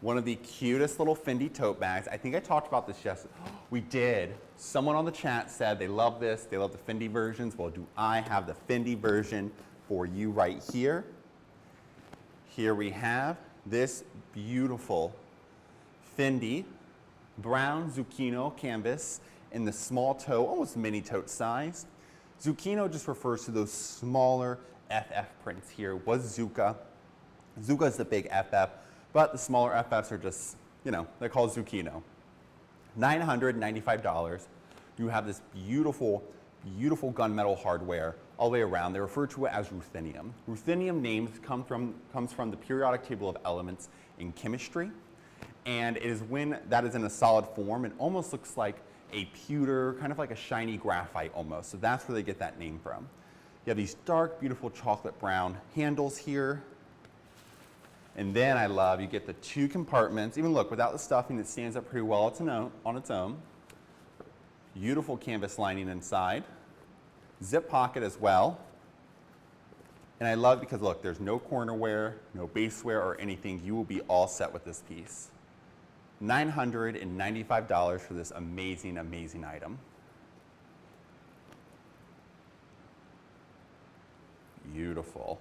one of the cutest little Fendi tote bags. I think I talked about this yesterday. We did. Someone on the chat said they love this, they love the Fendi versions. Well, do I have the Fendi version for you right here? Here we have this beautiful Fendi brown Zucchino canvas in the small toe, almost mini tote size. Zucchino just refers to those smaller FF prints here. Was Zucca. Zucca is the big FF, but the smaller FFs are just, they're called Zucchino. $995. You have this beautiful, beautiful gunmetal hardware all the way around. They refer to it as ruthenium. Ruthenium names comes from the periodic table of elements in chemistry, and it is when that is in a solid form, it almost looks like a pewter, kind of like a shiny graphite almost. So that's where they get that name from. You have these dark, beautiful chocolate brown handles here. And then I love, you get the two compartments. Even look, without the stuffing, it stands up pretty well on its own. Beautiful canvas lining inside. Zip pocket as well. And I love because look, there's no corner wear, no base wear or anything. You will be all set with this piece. $995 for this amazing, amazing item. Beautiful.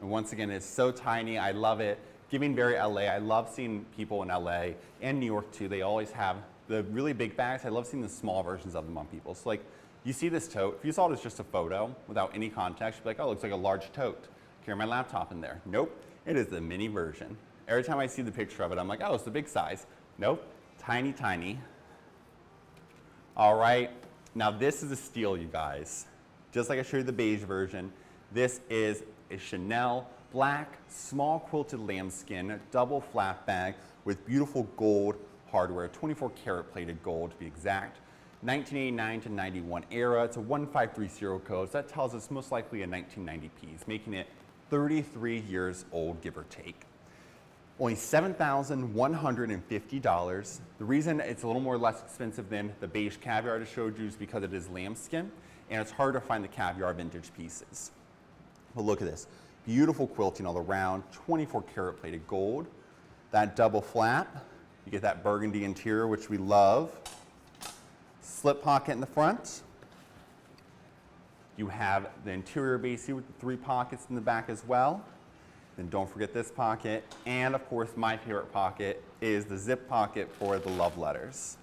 And once again, it's so tiny. I love it. Giving very LA. I love seeing people in LA and New York too. They always have the really big bags. I love seeing the small versions of them on people. So like, you see this tote. If you saw it as just a photo without any context, you'd be like, oh, it looks like a large tote. Carry my laptop in there. Nope, it is the mini version. Every time I see the picture of it, I'm like, oh, it's the big size. Nope, tiny, tiny. All right, now this is a steal, you guys. Just like I showed you the beige version, this is a Chanel black, small quilted lambskin, double flap bag with beautiful gold hardware, 24 karat plated gold to be exact. 1989 to 91 era. It's a 1530 code, so that tells us most likely a 1990 piece, making it 33 years old, give or take. Only $7,150. The reason it's a little more less expensive than the beige caviar I just showed you is because it is lambskin, and it's hard to find the caviar vintage pieces. But look at this. Beautiful quilting all around, 24 karat plated gold. That double flap, you get that burgundy interior, which we love. Slip pocket in the front. You have the interior base here with the 3 pockets in the back as well. Then don't forget this pocket. And of course, my favorite pocket is the zip pocket for the love letters.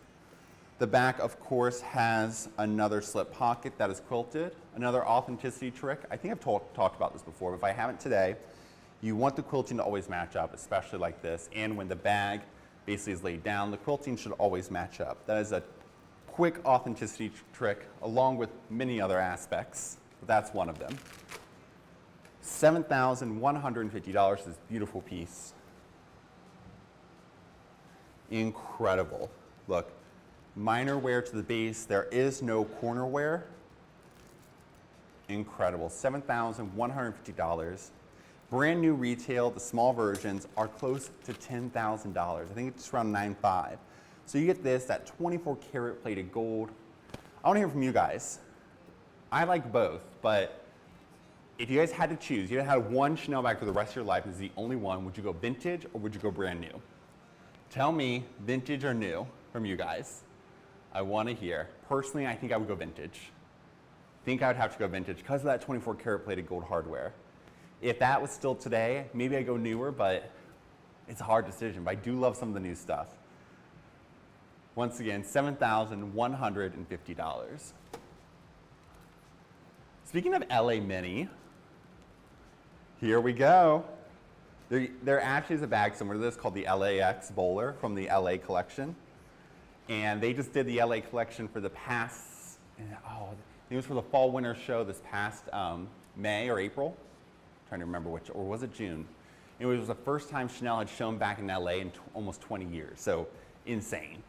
The back, of course, has another slip pocket that is quilted. Another authenticity trick. I think I've talked about this before, but if I haven't today, you want the quilting to always match up, especially like this. And when the bag basically is laid down, the quilting should always match up. That is a quick authenticity trick, along with many other aspects, but that's one of them. $7,150, this beautiful piece. Incredible. Look, minor wear to the base. There is no corner wear. Incredible. $7,150. Brand new retail. The small versions are close to $10,000. I think it's around $9,500. So you get this, that 24 karat plated gold. I want to hear from you guys. I like both, but if you guys had to choose, you had one Chanel bag for the rest of your life, and it's the only one, would you go vintage or would you go brand new? Tell me vintage or new from you guys. I want to hear. Personally, I think I would go vintage. I think I would have to go vintage because of that 24 karat plated gold hardware. If that was still today, maybe I'd go newer, but it's a hard decision. But I do love some of the new stuff. Once again, $7,150. Speaking of LA Mini, here we go. There actually is a bag similar to this called the LAX Bowler from the LA collection. And they just did the LA collection for the past, it was for the fall winter show this past May or April. I'm trying to remember which, or was it June? It was the first time Chanel had shown back in LA in almost 20 years, so insane.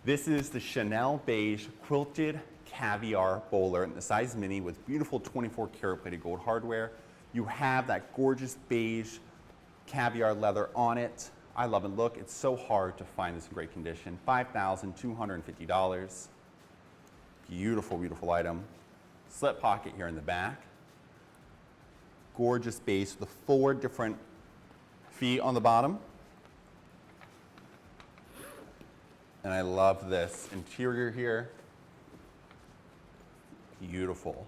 This is the Chanel beige quilted caviar bowler in the size mini with beautiful 24 karat plated gold hardware. You have that gorgeous beige caviar leather on it. I love it. Look, it's so hard to find this in great condition. $5,250. Beautiful, beautiful item. Slip pocket here in the back. Gorgeous base with 4 different feet on the bottom. And I love this interior here. Beautiful.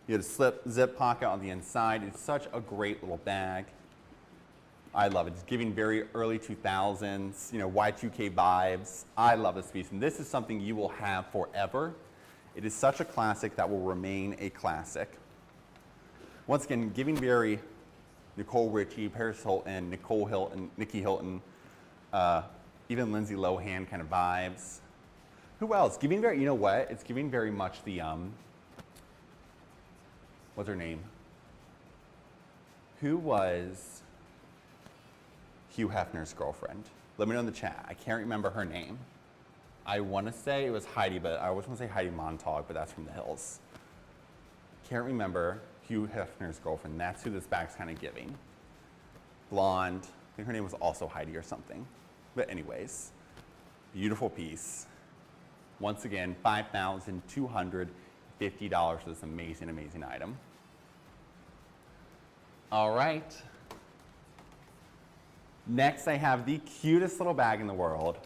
You have a zip pocket on the inside. It's such a great little bag. I love it. It's giving very early 2000s, Y2K vibes. I love this piece. And this is something you will have forever. It is such a classic that will remain a classic. Once again, giving very Nicole Richie, Paris Hilton, Nicole Hilton, Nikki Hilton, even Lindsay Lohan kind of vibes. Who else? Giving very, it's giving very much the, what's her name? Who was Hugh Hefner's girlfriend? Let me know in the chat. I can't remember her name. I want to say it was Heidi, but I always want to say Heidi Montag, but that's from The Hills. Can't remember Hugh Hefner's girlfriend. That's who this bag's kind of giving. Blonde. I think her name was also Heidi or something. But anyways, beautiful piece. Once again, $5,250 for this amazing, amazing item. All right. Next, I have the cutest little bag in the world.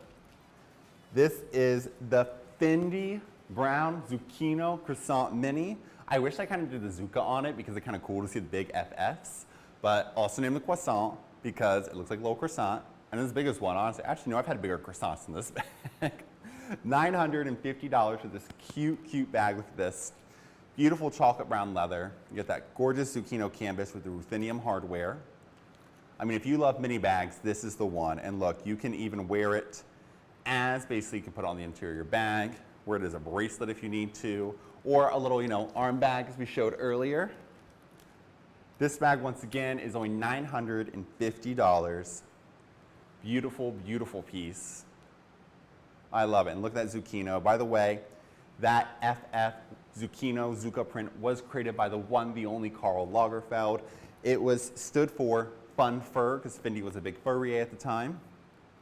This is the Fendi brown zucchino croissant mini. I wish I kind of did the zucca on it because it's kind of cool to see the big FFs, but also named the croissant because it looks like a little croissant. And it's the biggest one, honestly. Actually, no, I've had bigger croissants than this bag. $950 for this cute bag. Look at this. Beautiful chocolate brown leather. You get that gorgeous zucchino canvas with the ruthenium hardware. I mean, if you love mini bags, this is the one. And look, you can even wear it as basically you can put it on the interior of your bag, wear it as a bracelet if you need to, or a little, arm bag as we showed earlier. This bag, once again, is only $950. Beautiful, beautiful piece. I love it. And look at that zucchino. By the way, that FF zucchino Zucca print was created by the one, the only Karl Lagerfeld. It stood for Fun Fur because Fendi was a big furrier at the time.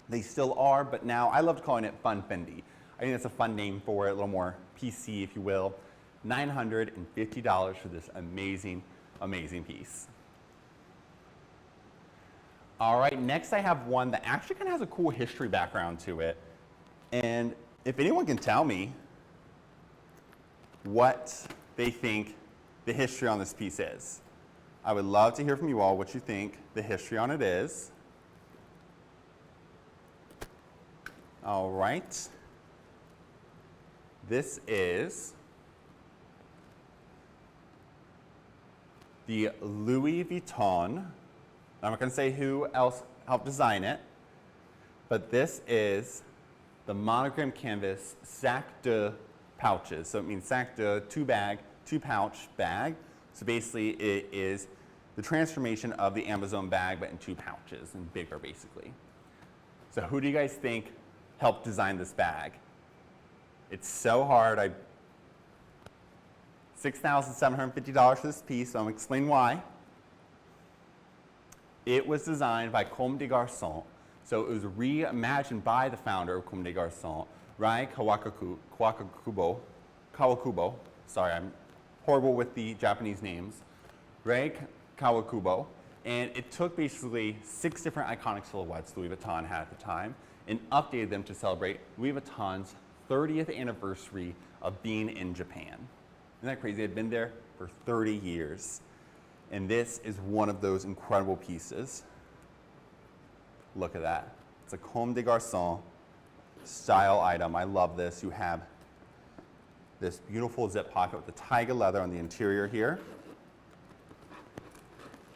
They still are, but now I loved calling it Fun Fendi. I think that's a fun name for it, a little more PC, if you will. $950 for this amazing, amazing piece. All right, next I have one that actually kind of has a cool history background to it. And if anyone can tell me what they think the history on this piece is, I would love to hear from you all what you think the history on it is. All right. This is the Louis Vuitton. I'm not going to say who else helped design it, but this is the monogram canvas sac de pouches. So it means sac de, two pouch bag. So basically it is the transformation of the Amazon bag, but in two pouches and bigger basically. So who do you guys think helped design this bag? It's so hard. $6,750 for this piece, so I'm going to explain why. It was designed by Comme des Garçons, so it was reimagined by the founder of Comme des Garçons, Rai Kawakubo. Sorry, I'm horrible with the Japanese names. Rai Kawakubo, and it took basically 6 different iconic silhouettes Louis Vuitton had at the time and updated them to celebrate Louis Vuitton's 30th anniversary of being in Japan. Isn't that crazy? They had been there for 30 years. And this is one of those incredible pieces. Look at that. It's a Comme des Garçons style item. I love this. You have this beautiful zip pocket with the tiger leather on the interior here.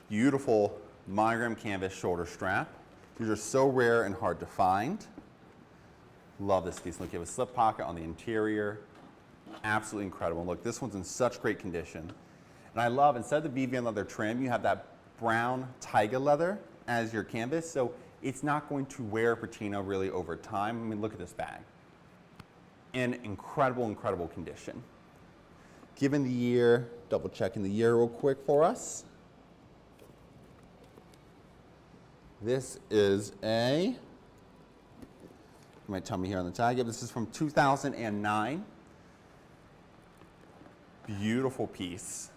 Beautiful monogram canvas shoulder strap. These are so rare and hard to find. Love this piece. Look, you have a slip pocket on the interior. Absolutely incredible. Look, this one's in such great condition. And I love, instead of the Vivian leather trim, you have that brown tiger leather as your canvas, so it's not going to wear patina really over time. I mean, look at this bag. In incredible, incredible condition. Given the year, double checking the year real quick for us. This is you might tell me here on the tag, this is from 2009. Beautiful piece.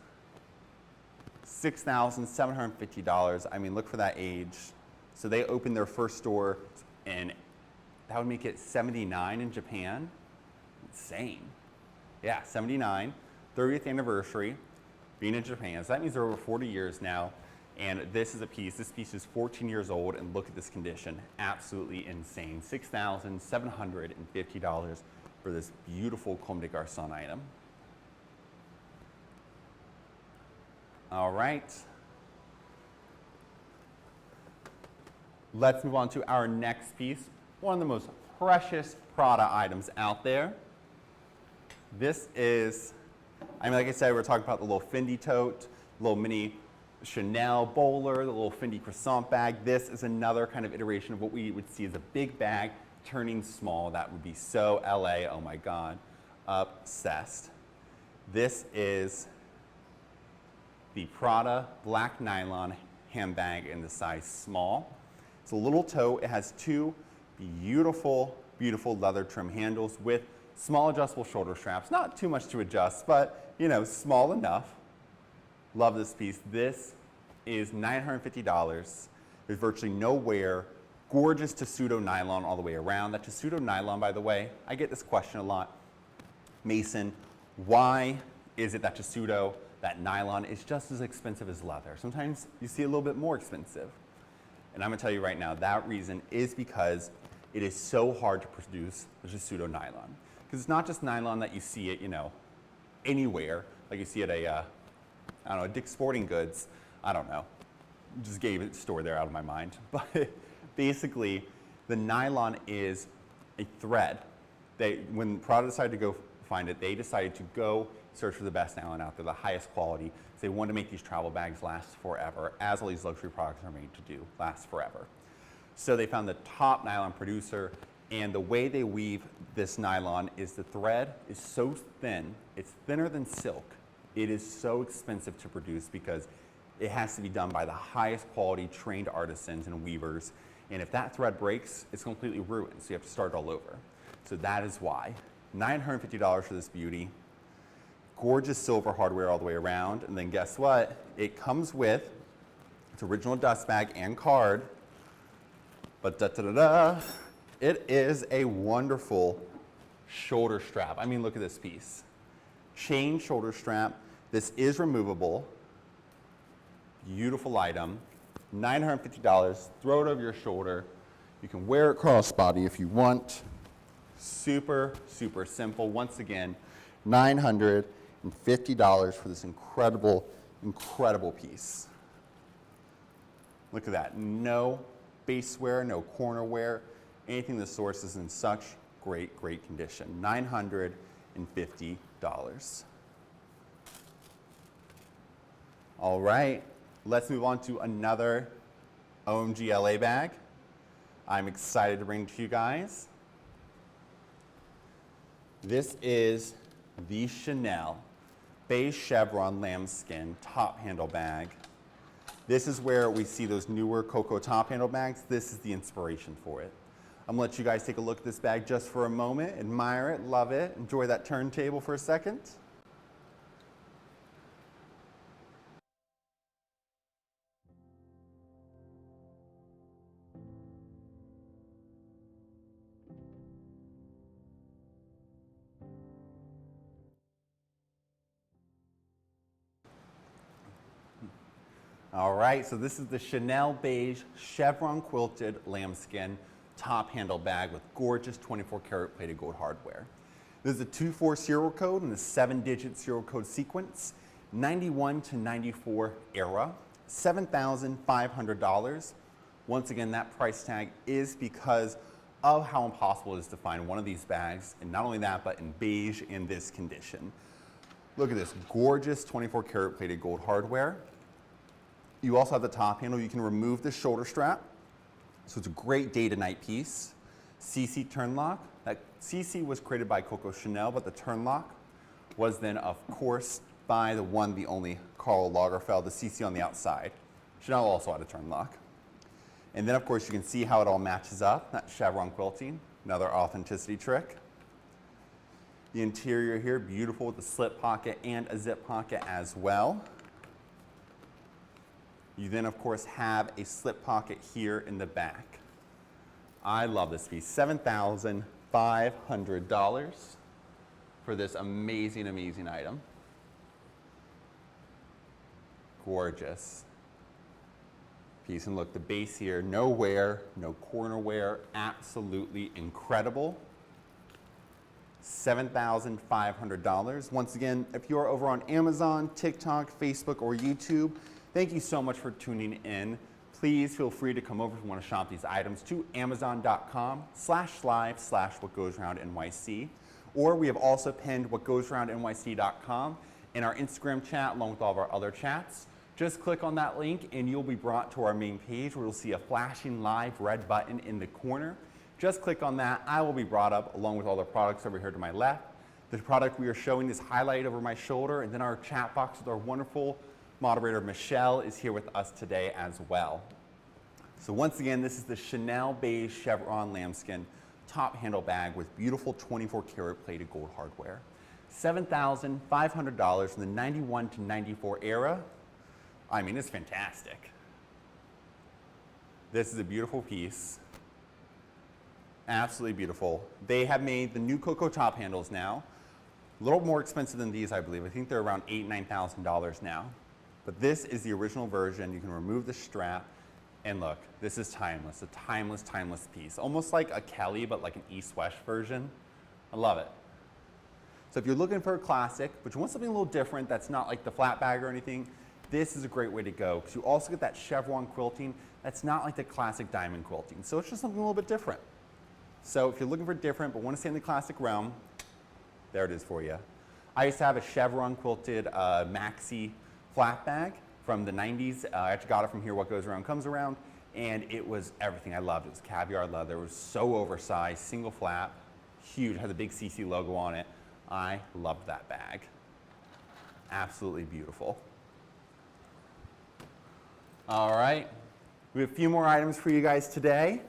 $6,750. I mean, look for that age. So they opened their first store, and that would make it 79 in Japan. Insane. Yeah, 79, 30th anniversary, being in Japan. So that means they're over 40 years now. And this is a piece. This piece is 14 years old, and look at this condition. Absolutely insane. $6,750 for this beautiful Comme des Garçons item. All right. Let's move on to our next piece. One of the most precious Prada items out there. This is, I mean, like I said, we're talking about the little Fendi tote, little mini Chanel bowler, the little Fendi croissant bag. This is another kind of iteration of what we would see as a big bag turning small. That would be so LA, oh my God, obsessed. This is the Prada black nylon handbag in the size small. It's a little tote. It has 2 beautiful, beautiful leather trim handles with small adjustable shoulder straps. Not too much to adjust, but small enough. Love this piece. This is $950. There's virtually no wear. Gorgeous Tessuto nylon all the way around. That Tessuto nylon, by the way, I get this question a lot. Mason, why is it that Tessuto, that nylon, is just as expensive as leather? Sometimes you see a little bit more expensive. And I'm gonna tell you right now, that reason is because it is so hard to produce the Tessuto nylon. Because it's not just nylon that you see it, anywhere, like you see at a, I don't know, Dick's Sporting Goods, I don't know. Just gave it a store there out of my mind. But basically, the nylon is a thread. When Prada decided to go find it, they decided to go search for the best nylon out there, the highest quality. So they wanted to make these travel bags last forever, as all these luxury products are made to do, last forever. So they found the top nylon producer, and the way they weave this nylon is the thread is so thin, it's thinner than silk. It is so expensive to produce because it has to be done by the highest quality trained artisans and weavers. And if that thread breaks, it's completely ruined. So you have to start all over. So that is why. $950 for this beauty. Gorgeous silver hardware all the way around. And then guess what? It comes with its original dust bag and card. But it is a wonderful shoulder strap. I mean, look at this piece. Chain shoulder strap. This is removable. Beautiful item. $950. Throw it over your shoulder. You can wear it crossbody if you want. Super, super simple. Once again, $950 for this incredible, incredible piece. Look at that. No base wear, no corner wear. Anything the source is in such great, great condition. $950. All right, let's move on to another OMG LA bag. I'm excited to bring to you guys. This is the Chanel beige chevron lambskin top handle bag. This is where we see those newer Coco top handle bags. This is the inspiration for it. I'm gonna let you guys take a look at this bag just for a moment, admire it, love it, enjoy that turntable for a second. All right, so this is the Chanel beige chevron quilted lambskin top handle bag with gorgeous 24 karat plated gold hardware. This is a 2-4 serial code and a 7-digit serial code sequence, 91 to 94 era, $7,500. Once again, that price tag is because of how impossible it is to find one of these bags, and not only that, but in beige in this condition. Look at this gorgeous 24 karat plated gold hardware. You also have the top handle. You can remove the shoulder strap. So it's a great day to night piece. CC turn lock. That CC was created by Coco Chanel, but the turn lock was then, of course, by the one, the only Karl Lagerfeld, the CC on the outside. Chanel also had a turn lock. And then, of course, you can see how it all matches up. That chevron quilting, another authenticity trick. The interior here, beautiful with a slip pocket and a zip pocket as well. You then, of course, have a slip pocket here in the back. I love this piece. $7,500 for this amazing, amazing item. Gorgeous piece. And look, the base here, no wear, no corner wear, absolutely incredible. $7,500. Once again, if you're over on Amazon, TikTok, Facebook, or YouTube, thank you so much for tuning in. Please feel free to come over if you want to shop these items to amazon.com/live/whatgoesaroundnyc. Or we have also pinned whatgoesaroundnyc.com in our Instagram chat along with all of our other chats. Just click on that link and you'll be brought to our main page where you'll see a flashing live red button in the corner. Just click on that. I will be brought up along with all the products over here to my left. The product we are showing is highlighted over my shoulder, and then our chat box with our wonderful moderator Michelle is here with us today as well. So once again, this is the Chanel beige chevron lambskin top handle bag with beautiful 24 karat plated gold hardware. $7,500 in the 91 to 94 era. I mean, it's fantastic. This is a beautiful piece. Absolutely beautiful. They have made the new Coco top handles now. A little more expensive than these, I believe. I think they're around $8,000, $9,000 now. But this is the original version. You can remove the strap, and look, this is timeless, a timeless, timeless piece. Almost like a Kelly, but like an East-West version. I love it. So if you're looking for a classic, but you want something a little different that's not like the flat bag or anything, this is a great way to go, because you also get that chevron quilting that's not like the classic diamond quilting. So it's just something a little bit different. So if you're looking for different but want to stay in the classic realm, there it is for you. I used to have a chevron quilted maxi flat bag from the 90s. I actually got it from here, What Goes Around Comes Around, and it was everything I loved. It was caviar leather. It was so oversized, single flap, huge, had the big CC logo on it. I loved that bag. Absolutely beautiful. All right, we have a few more items for you guys today.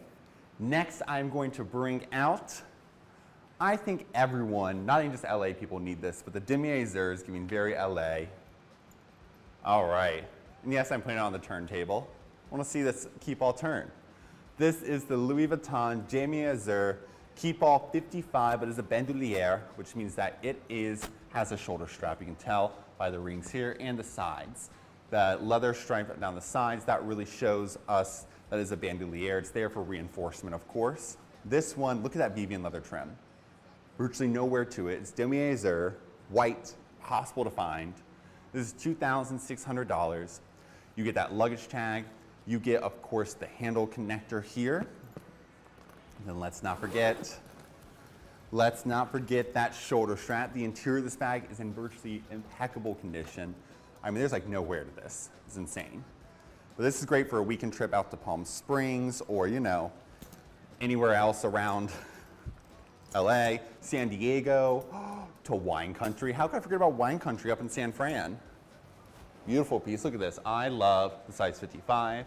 Next, I'm going to bring out, I think everyone, not even just LA people need this, but the demi-azur is giving very LA. All right, and yes, I'm putting it on the turntable. I want to see this keep all turn. This is the Louis Vuitton demi-azur keep all 55, but it's a bandoulière, which means that it has a shoulder strap. You can tell by the rings here and the sides. The leather stripe down the sides, that really shows us that is a bandoulière. It's there for reinforcement, of course. This one, look at that Vivian leather trim. Virtually nowhere to it. It's demi-azur, white, possible to find. This is $2,600. You get that luggage tag. You get, of course, the handle connector here. And then let's not forget that shoulder strap. The interior of this bag is in virtually impeccable condition. I mean, there's like no wear to this. It's insane. But this is great for a weekend trip out to Palm Springs or, you know, anywhere else around LA, San Diego, to wine country. How could I forget about wine country up in San Fran? Beautiful piece. Look at this. I love the size 55.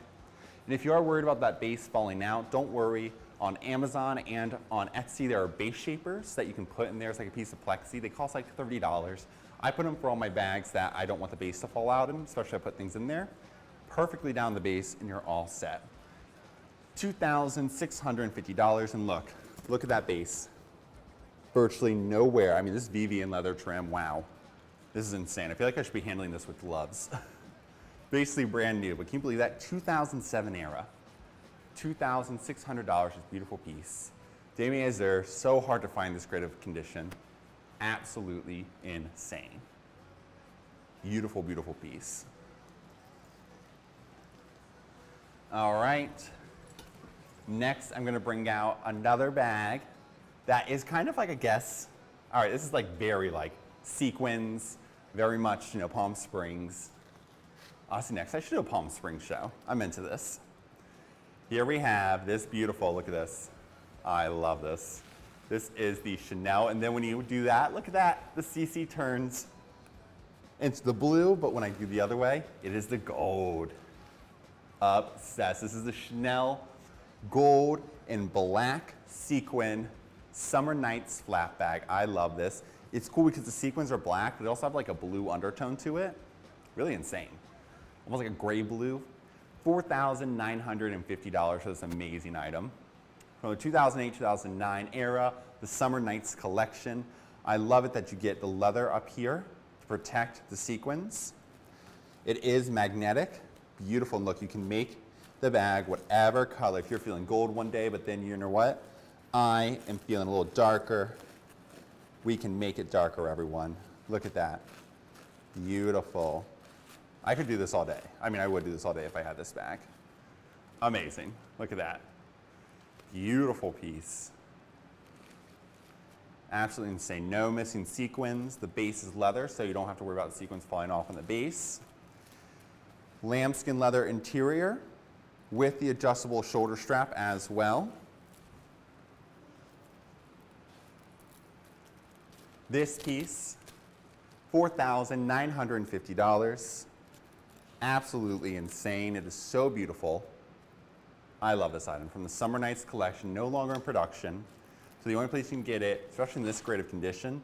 And if you are worried about that base falling out, don't worry. On Amazon and on Etsy, there are base shapers that you can put in there. It's like a piece of plexi. They cost like $30. I put them for all my bags that I don't want the base to fall out in, especially if I put things in there. Perfectly down the base, and you're all set. $2,650, and look at that base. Virtually no wear. I mean, this Vivian leather trim, wow. This is insane. I feel like I should be handling this with gloves. Basically brand new, but can you believe that? 2007 era. $2,600, this beautiful piece. Demi-azur, so hard to find this great of condition. Absolutely insane. Beautiful, beautiful piece. All right. Next, I'm gonna bring out another bag that is kind of like a guess. All right, this is like very like sequins, very much, you know, Palm Springs. Honestly, next, I should do a Palm Springs show. I'm into this. Here we have this beautiful, look at this. I love this. This is the Chanel, and then when you do that, look at that, the CC turns into the blue, but when I do the other way, it is the gold. Obsessed. This is the Chanel gold and black sequin Summer Nights flat bag. I love this. It's cool because the sequins are black, but they also have like a blue undertone to it. Really insane. Almost like a gray blue. $4,950 for this amazing item. From the 2008-2009 era, the Summer Nights collection. I love it that you get the leather up here to protect the sequins. It is magnetic, beautiful. And look, you can make the bag whatever color. If you're feeling gold one day, but then you know what? I am feeling a little darker. We can make it darker, everyone. Look at that. Beautiful. I could do this all day. I mean, I would do this all day if I had this bag. Amazing. Look at that. Beautiful piece. Absolutely insane. No missing sequins. The base is leather, so you don't have to worry about the sequins falling off on the base. Lambskin leather interior with the adjustable shoulder strap as well. This piece, $4,950. Absolutely insane. It is so beautiful. I love this item from the Summer Nights collection, no longer in production. So the only place you can get it, especially in this great of condition,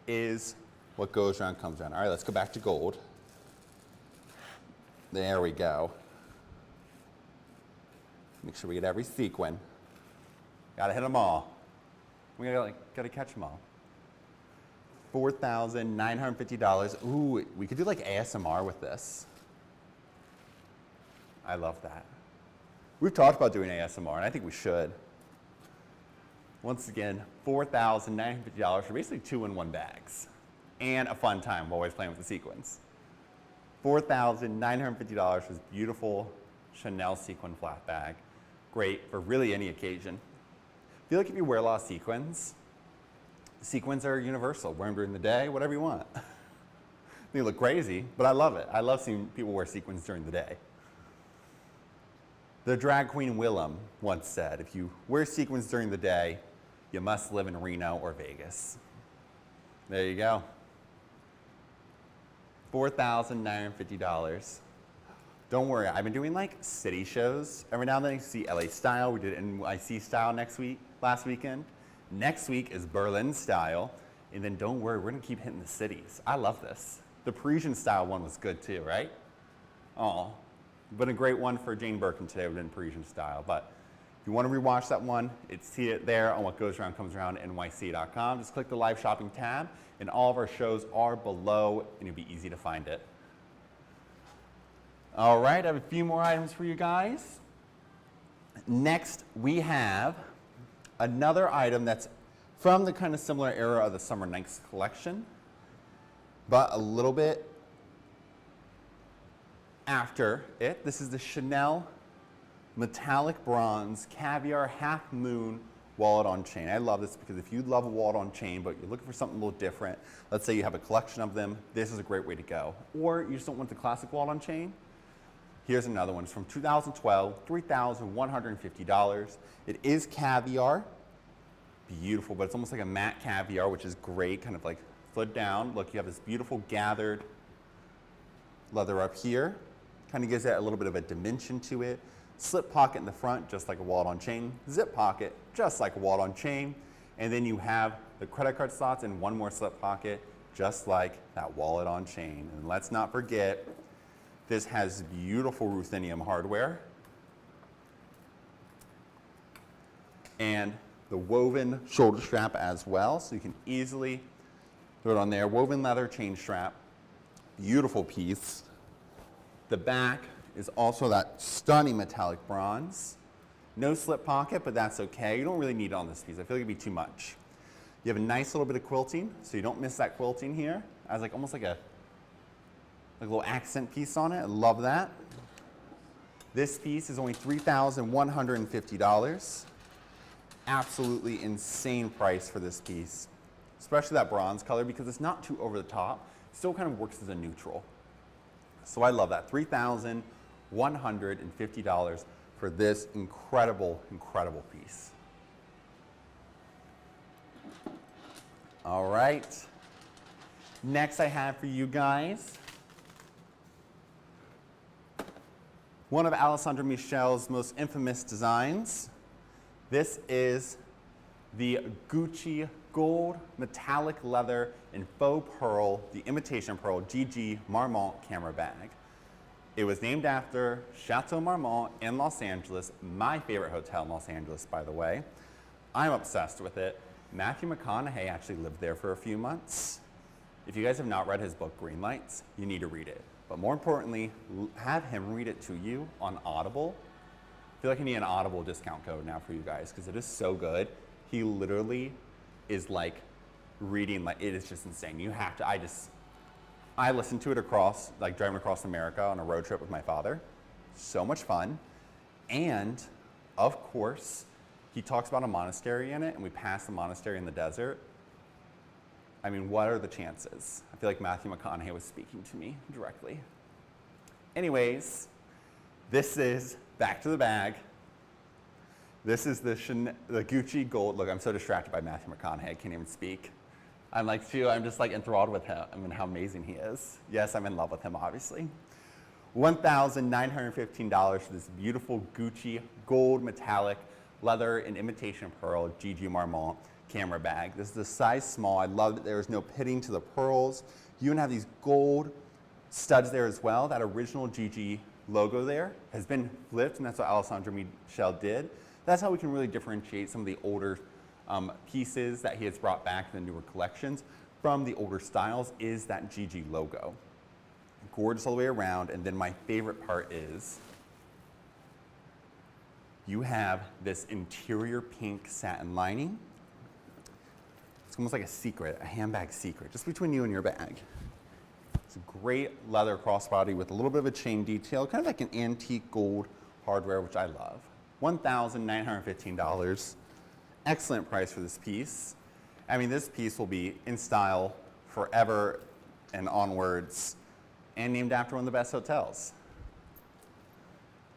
is What Goes Around Comes Around. All right, let's go back to gold. There we go. Make sure we get every sequin. Gotta hit them all. We gotta catch them all. $4,950. Ooh, we could do like ASMR with this. I love that. We've talked about doing ASMR, and I think we should. Once again, $4,950 for basically 2-in-1 bags. And a fun time while always playing with the sequins. $4,950 for this beautiful Chanel sequin flat bag. Great for really any occasion. I feel like if you wear a lot of sequins are universal. Wear them during the day, whatever you want. They look crazy, but I love it. I love seeing people wear sequins during the day. The drag queen Willem once said, if you wear sequins during the day, you must live in Reno or Vegas. There you go. $4,950. Don't worry, I've been doing like city shows. Every now and then you see LA style. We did NYC style last weekend. Next week is Berlin style. And then don't worry, we're gonna keep hitting the cities. I love this. The Parisian style one was good too, right? Oh, but a great one for Jane Birkin today within Parisian style. But if you want to rewatch that one, see it there on whatgoesaroundcomesaround.nyc.com. Just click the live shopping tab, and all of our shows are below, and it'll be easy to find it. All right, I have a few more items for you guys. Next, we have another item that's from the kind of similar era of the Summer Nights collection, but a little bit after it. This is the Chanel metallic bronze caviar half moon wallet on chain. I love this because if you love a wallet on chain but you're looking for something a little different, let's say you have a collection of them, this is a great way to go. Or you just don't want the classic wallet on chain, here's another one. It's from 2012, $3,150. It is caviar, beautiful, but it's almost like a matte caviar, which is great, kind of like foot down. Look, you have this beautiful gathered leather up here. Kind of gives that a little bit of a dimension to it. Slip pocket in the front, just like a wallet on chain. Zip pocket, just like a wallet on chain. And then you have the credit card slots and one more slip pocket, just like that wallet on chain. And let's not forget, this has beautiful ruthenium hardware. And the woven shoulder strap as well, so you can easily throw it on there. Woven leather chain strap, beautiful piece. The back is also that stunning metallic bronze. No slip pocket, but that's okay. You don't really need it on this piece. I feel like it'd be too much. You have a nice little bit of quilting, so you don't miss that quilting here. As like almost like a little accent piece on it. I love that. This piece is only $3,150. Absolutely insane price for this piece, especially that bronze color because it's not too over the top. It still kind of works as a neutral. So I love that. $3,150 for this incredible, incredible piece. All right. Next I have for you guys one of Alessandro Michel's most infamous designs. This is the Gucci gold metallic leather and faux pearl, the imitation pearl GG Marmont camera bag. It was named after Chateau Marmont in Los Angeles, my favorite hotel in Los Angeles, by the way. I'm obsessed with it. Matthew McConaughey actually lived there for a few months. If you guys have not read his book, Green Lights, you need to read it. But more importantly, have him read it to you on Audible. I feel like I need an Audible discount code now for you guys because it is so good. He literally is like reading, like it is just insane. You have to, I listened to it like driving across America on a road trip with my father. So much fun. And of course, he talks about a monastery in it and we passed the monastery in the desert. I mean, what are the chances? I feel like Matthew McConaughey was speaking to me directly. Anyways, this is back to the bag. This is the Gucci gold. Look, I'm so distracted by Matthew McConaughey, I can't even speak. I'm just like enthralled with him. I mean, how amazing he is. Yes, I'm in love with him, obviously. $1,915 for this beautiful Gucci gold metallic leather and imitation pearl GG Marmont camera bag. This is a size small. I love that there's no pitting to the pearls. You even have these gold studs there as well. That original GG logo there has been flipped, and that's what Alessandro Michel did. That's how we can really differentiate some of the older pieces that he has brought back in the newer collections from the older styles is that GG logo. Gorgeous all the way around, and then my favorite part is you have this interior pink satin lining. It's almost like a secret, a handbag secret, just between you and your bag. It's a great leather crossbody with a little bit of a chain detail, kind of like an antique gold hardware, which I love. $1,915. Excellent price for this piece. I mean, this piece will be in style forever and onwards, and named after one of the best hotels.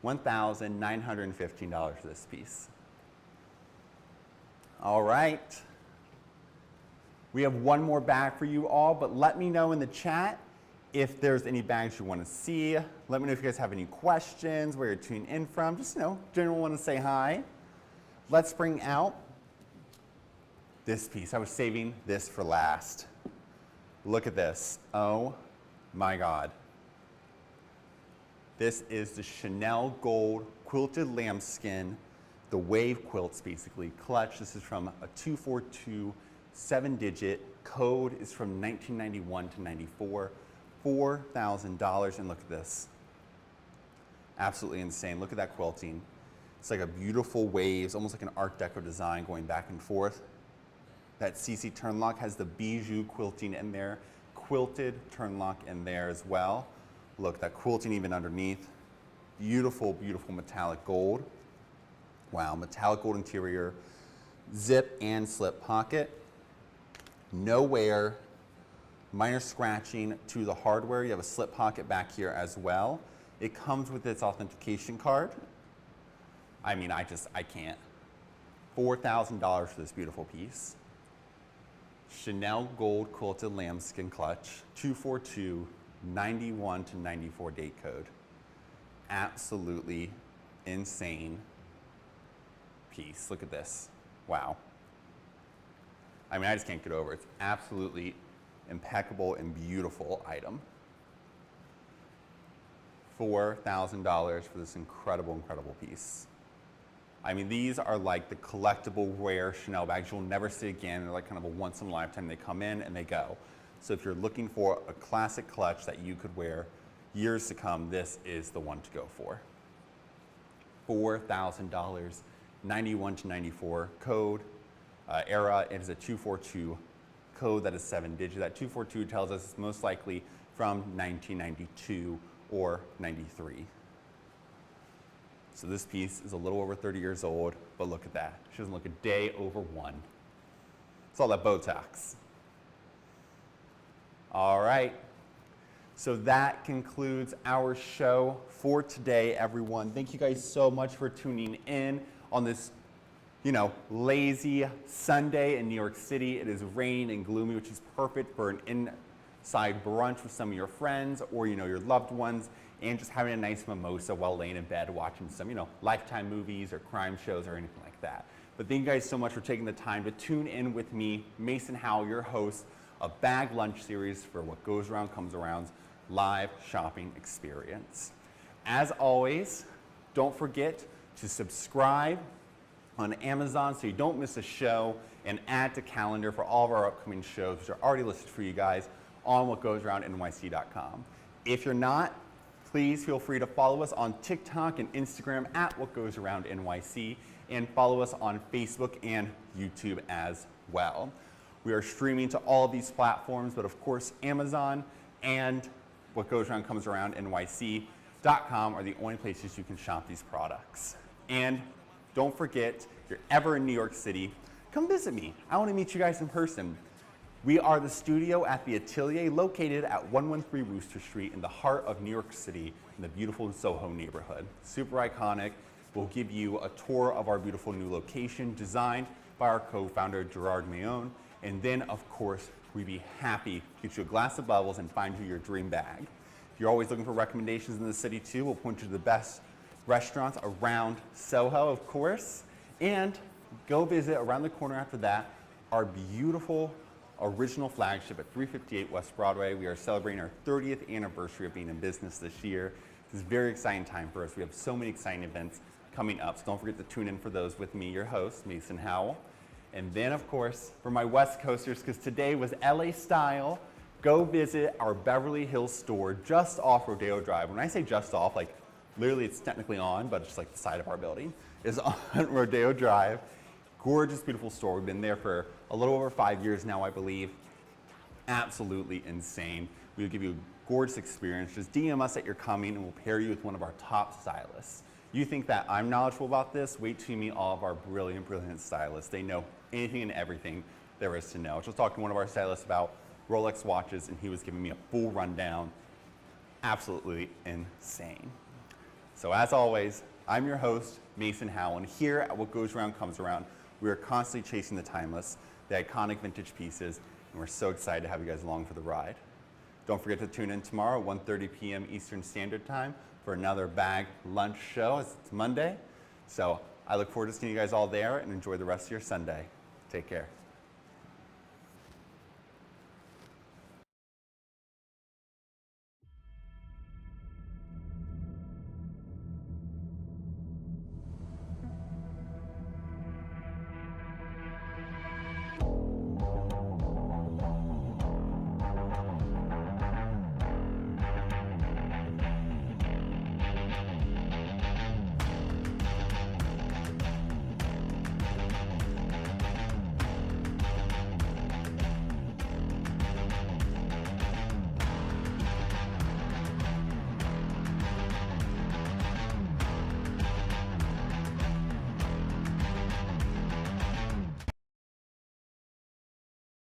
$1,915 for this piece. All right. We have one more bag for you all, but let me know in the chat if there's any bags you want to see. Let me know if you guys have any questions, where you're tuning in from. Just, general want to say hi. Let's bring out this piece. I was saving this for last. Look at this. Oh my God. This is the Chanel Gold Quilted Lambskin, the wave quilts basically, clutch. This is from a 242 7-digit. Code is from 1991 to 94. $4,000, and look at this. Absolutely insane. Look at that quilting. It's like a beautiful waves, almost like an Art Deco design going back and forth. That CC turn lock has the bijou quilting in there, quilted turn lock in there as well. Look, that quilting even underneath. Beautiful, beautiful metallic gold. Wow, metallic gold interior, zip and slip pocket. No wear, minor scratching to the hardware. You have a slip pocket back here as well. It comes with its authentication card. I mean, I can't. $4,000 for this beautiful piece. Chanel Gold Quilted Lambskin Clutch, 242, 91 to 94 date code. Absolutely insane piece. Look at this. Wow. I mean, I just can't get over it. It's absolutely impeccable and beautiful item. $4,000 for this incredible, incredible piece. I mean, these are like the collectible rare Chanel bags you'll never see again. They're like kind of a once in a lifetime. They come in and they go. So if you're looking for a classic clutch that you could wear years to come, this is the one to go for. $4,000, 91 to 94 code. Era, it is a 242 code that is 7-digit. That 242 tells us it's most likely from 1992 or 93. So this piece is a little over 30 years old, but look at that. She doesn't look a day over one. It's all that Botox. All right. So that concludes our show for today, everyone. Thank you guys so much for tuning in on this, lazy Sunday in New York City. It is raining and gloomy, which is perfect for an inside brunch with some of your friends or, your loved ones, and just having a nice mimosa while laying in bed watching some, Lifetime movies or crime shows or anything like that. But thank you guys so much for taking the time to tune in with me, Mason Howell, your host, a bag lunch series for What Goes Around Comes Around's live shopping experience. As always, don't forget to subscribe on Amazon so you don't miss a show, and add to calendar for all of our upcoming shows, which are already listed for you guys on whatgoesaroundnyc.com. If you're not, please feel free to follow us on TikTok and Instagram at whatgoesaroundnyc, and follow us on Facebook and YouTube as well. We are streaming to all of these platforms, but of course Amazon and whatgoesaroundcomesaroundnyc.com are the only places you can shop these products. And don't forget, if you're ever in New York City, come visit me. I want to meet you guys in person. We are the studio at the Atelier, located at 113 Wooster Street in the heart of New York City in the beautiful Soho neighborhood. Super iconic. We'll give you a tour of our beautiful new location designed by our co-founder Gerard Mayone. And then, of course, we'd be happy to get you a glass of bubbles and find you your dream bag. If you're always looking for recommendations in the city too, we'll point you to the best restaurants around Soho, of course. And go visit around the corner after that our beautiful original flagship at 358 West Broadway. We are celebrating our 30th anniversary of being in business this year. This is a very exciting time for us. We have so many exciting events coming up, so don't forget to tune in for those with me, your host, Mason Howell. And then, of course, for my West Coasters, because today was LA style, go visit our Beverly Hills store just off Rodeo Drive. When I say just off, like literally it's technically on, but it's just like the side of our building, is on Rodeo Drive. Gorgeous, beautiful store. We've been there for a little over 5 years now, I believe. Absolutely insane. We'll give you a gorgeous experience. Just DM us that you're coming and we'll pair you with one of our top stylists. You think that I'm knowledgeable about this? Wait till you meet all of our brilliant, brilliant stylists. They know anything and everything there is to know. I was just talking to one of our stylists about Rolex watches and he was giving me a full rundown. Absolutely insane. So as always, I'm your host, Mason Howell, and here at What Goes Around Comes Around, we are constantly chasing the timeless, the iconic vintage pieces, and we're so excited to have you guys along for the ride. Don't forget to tune in tomorrow at 1:30 p.m. Eastern Standard Time for another bag lunch show. It's Monday. So I look forward to seeing you guys all there and enjoy the rest of your Sunday. Take care.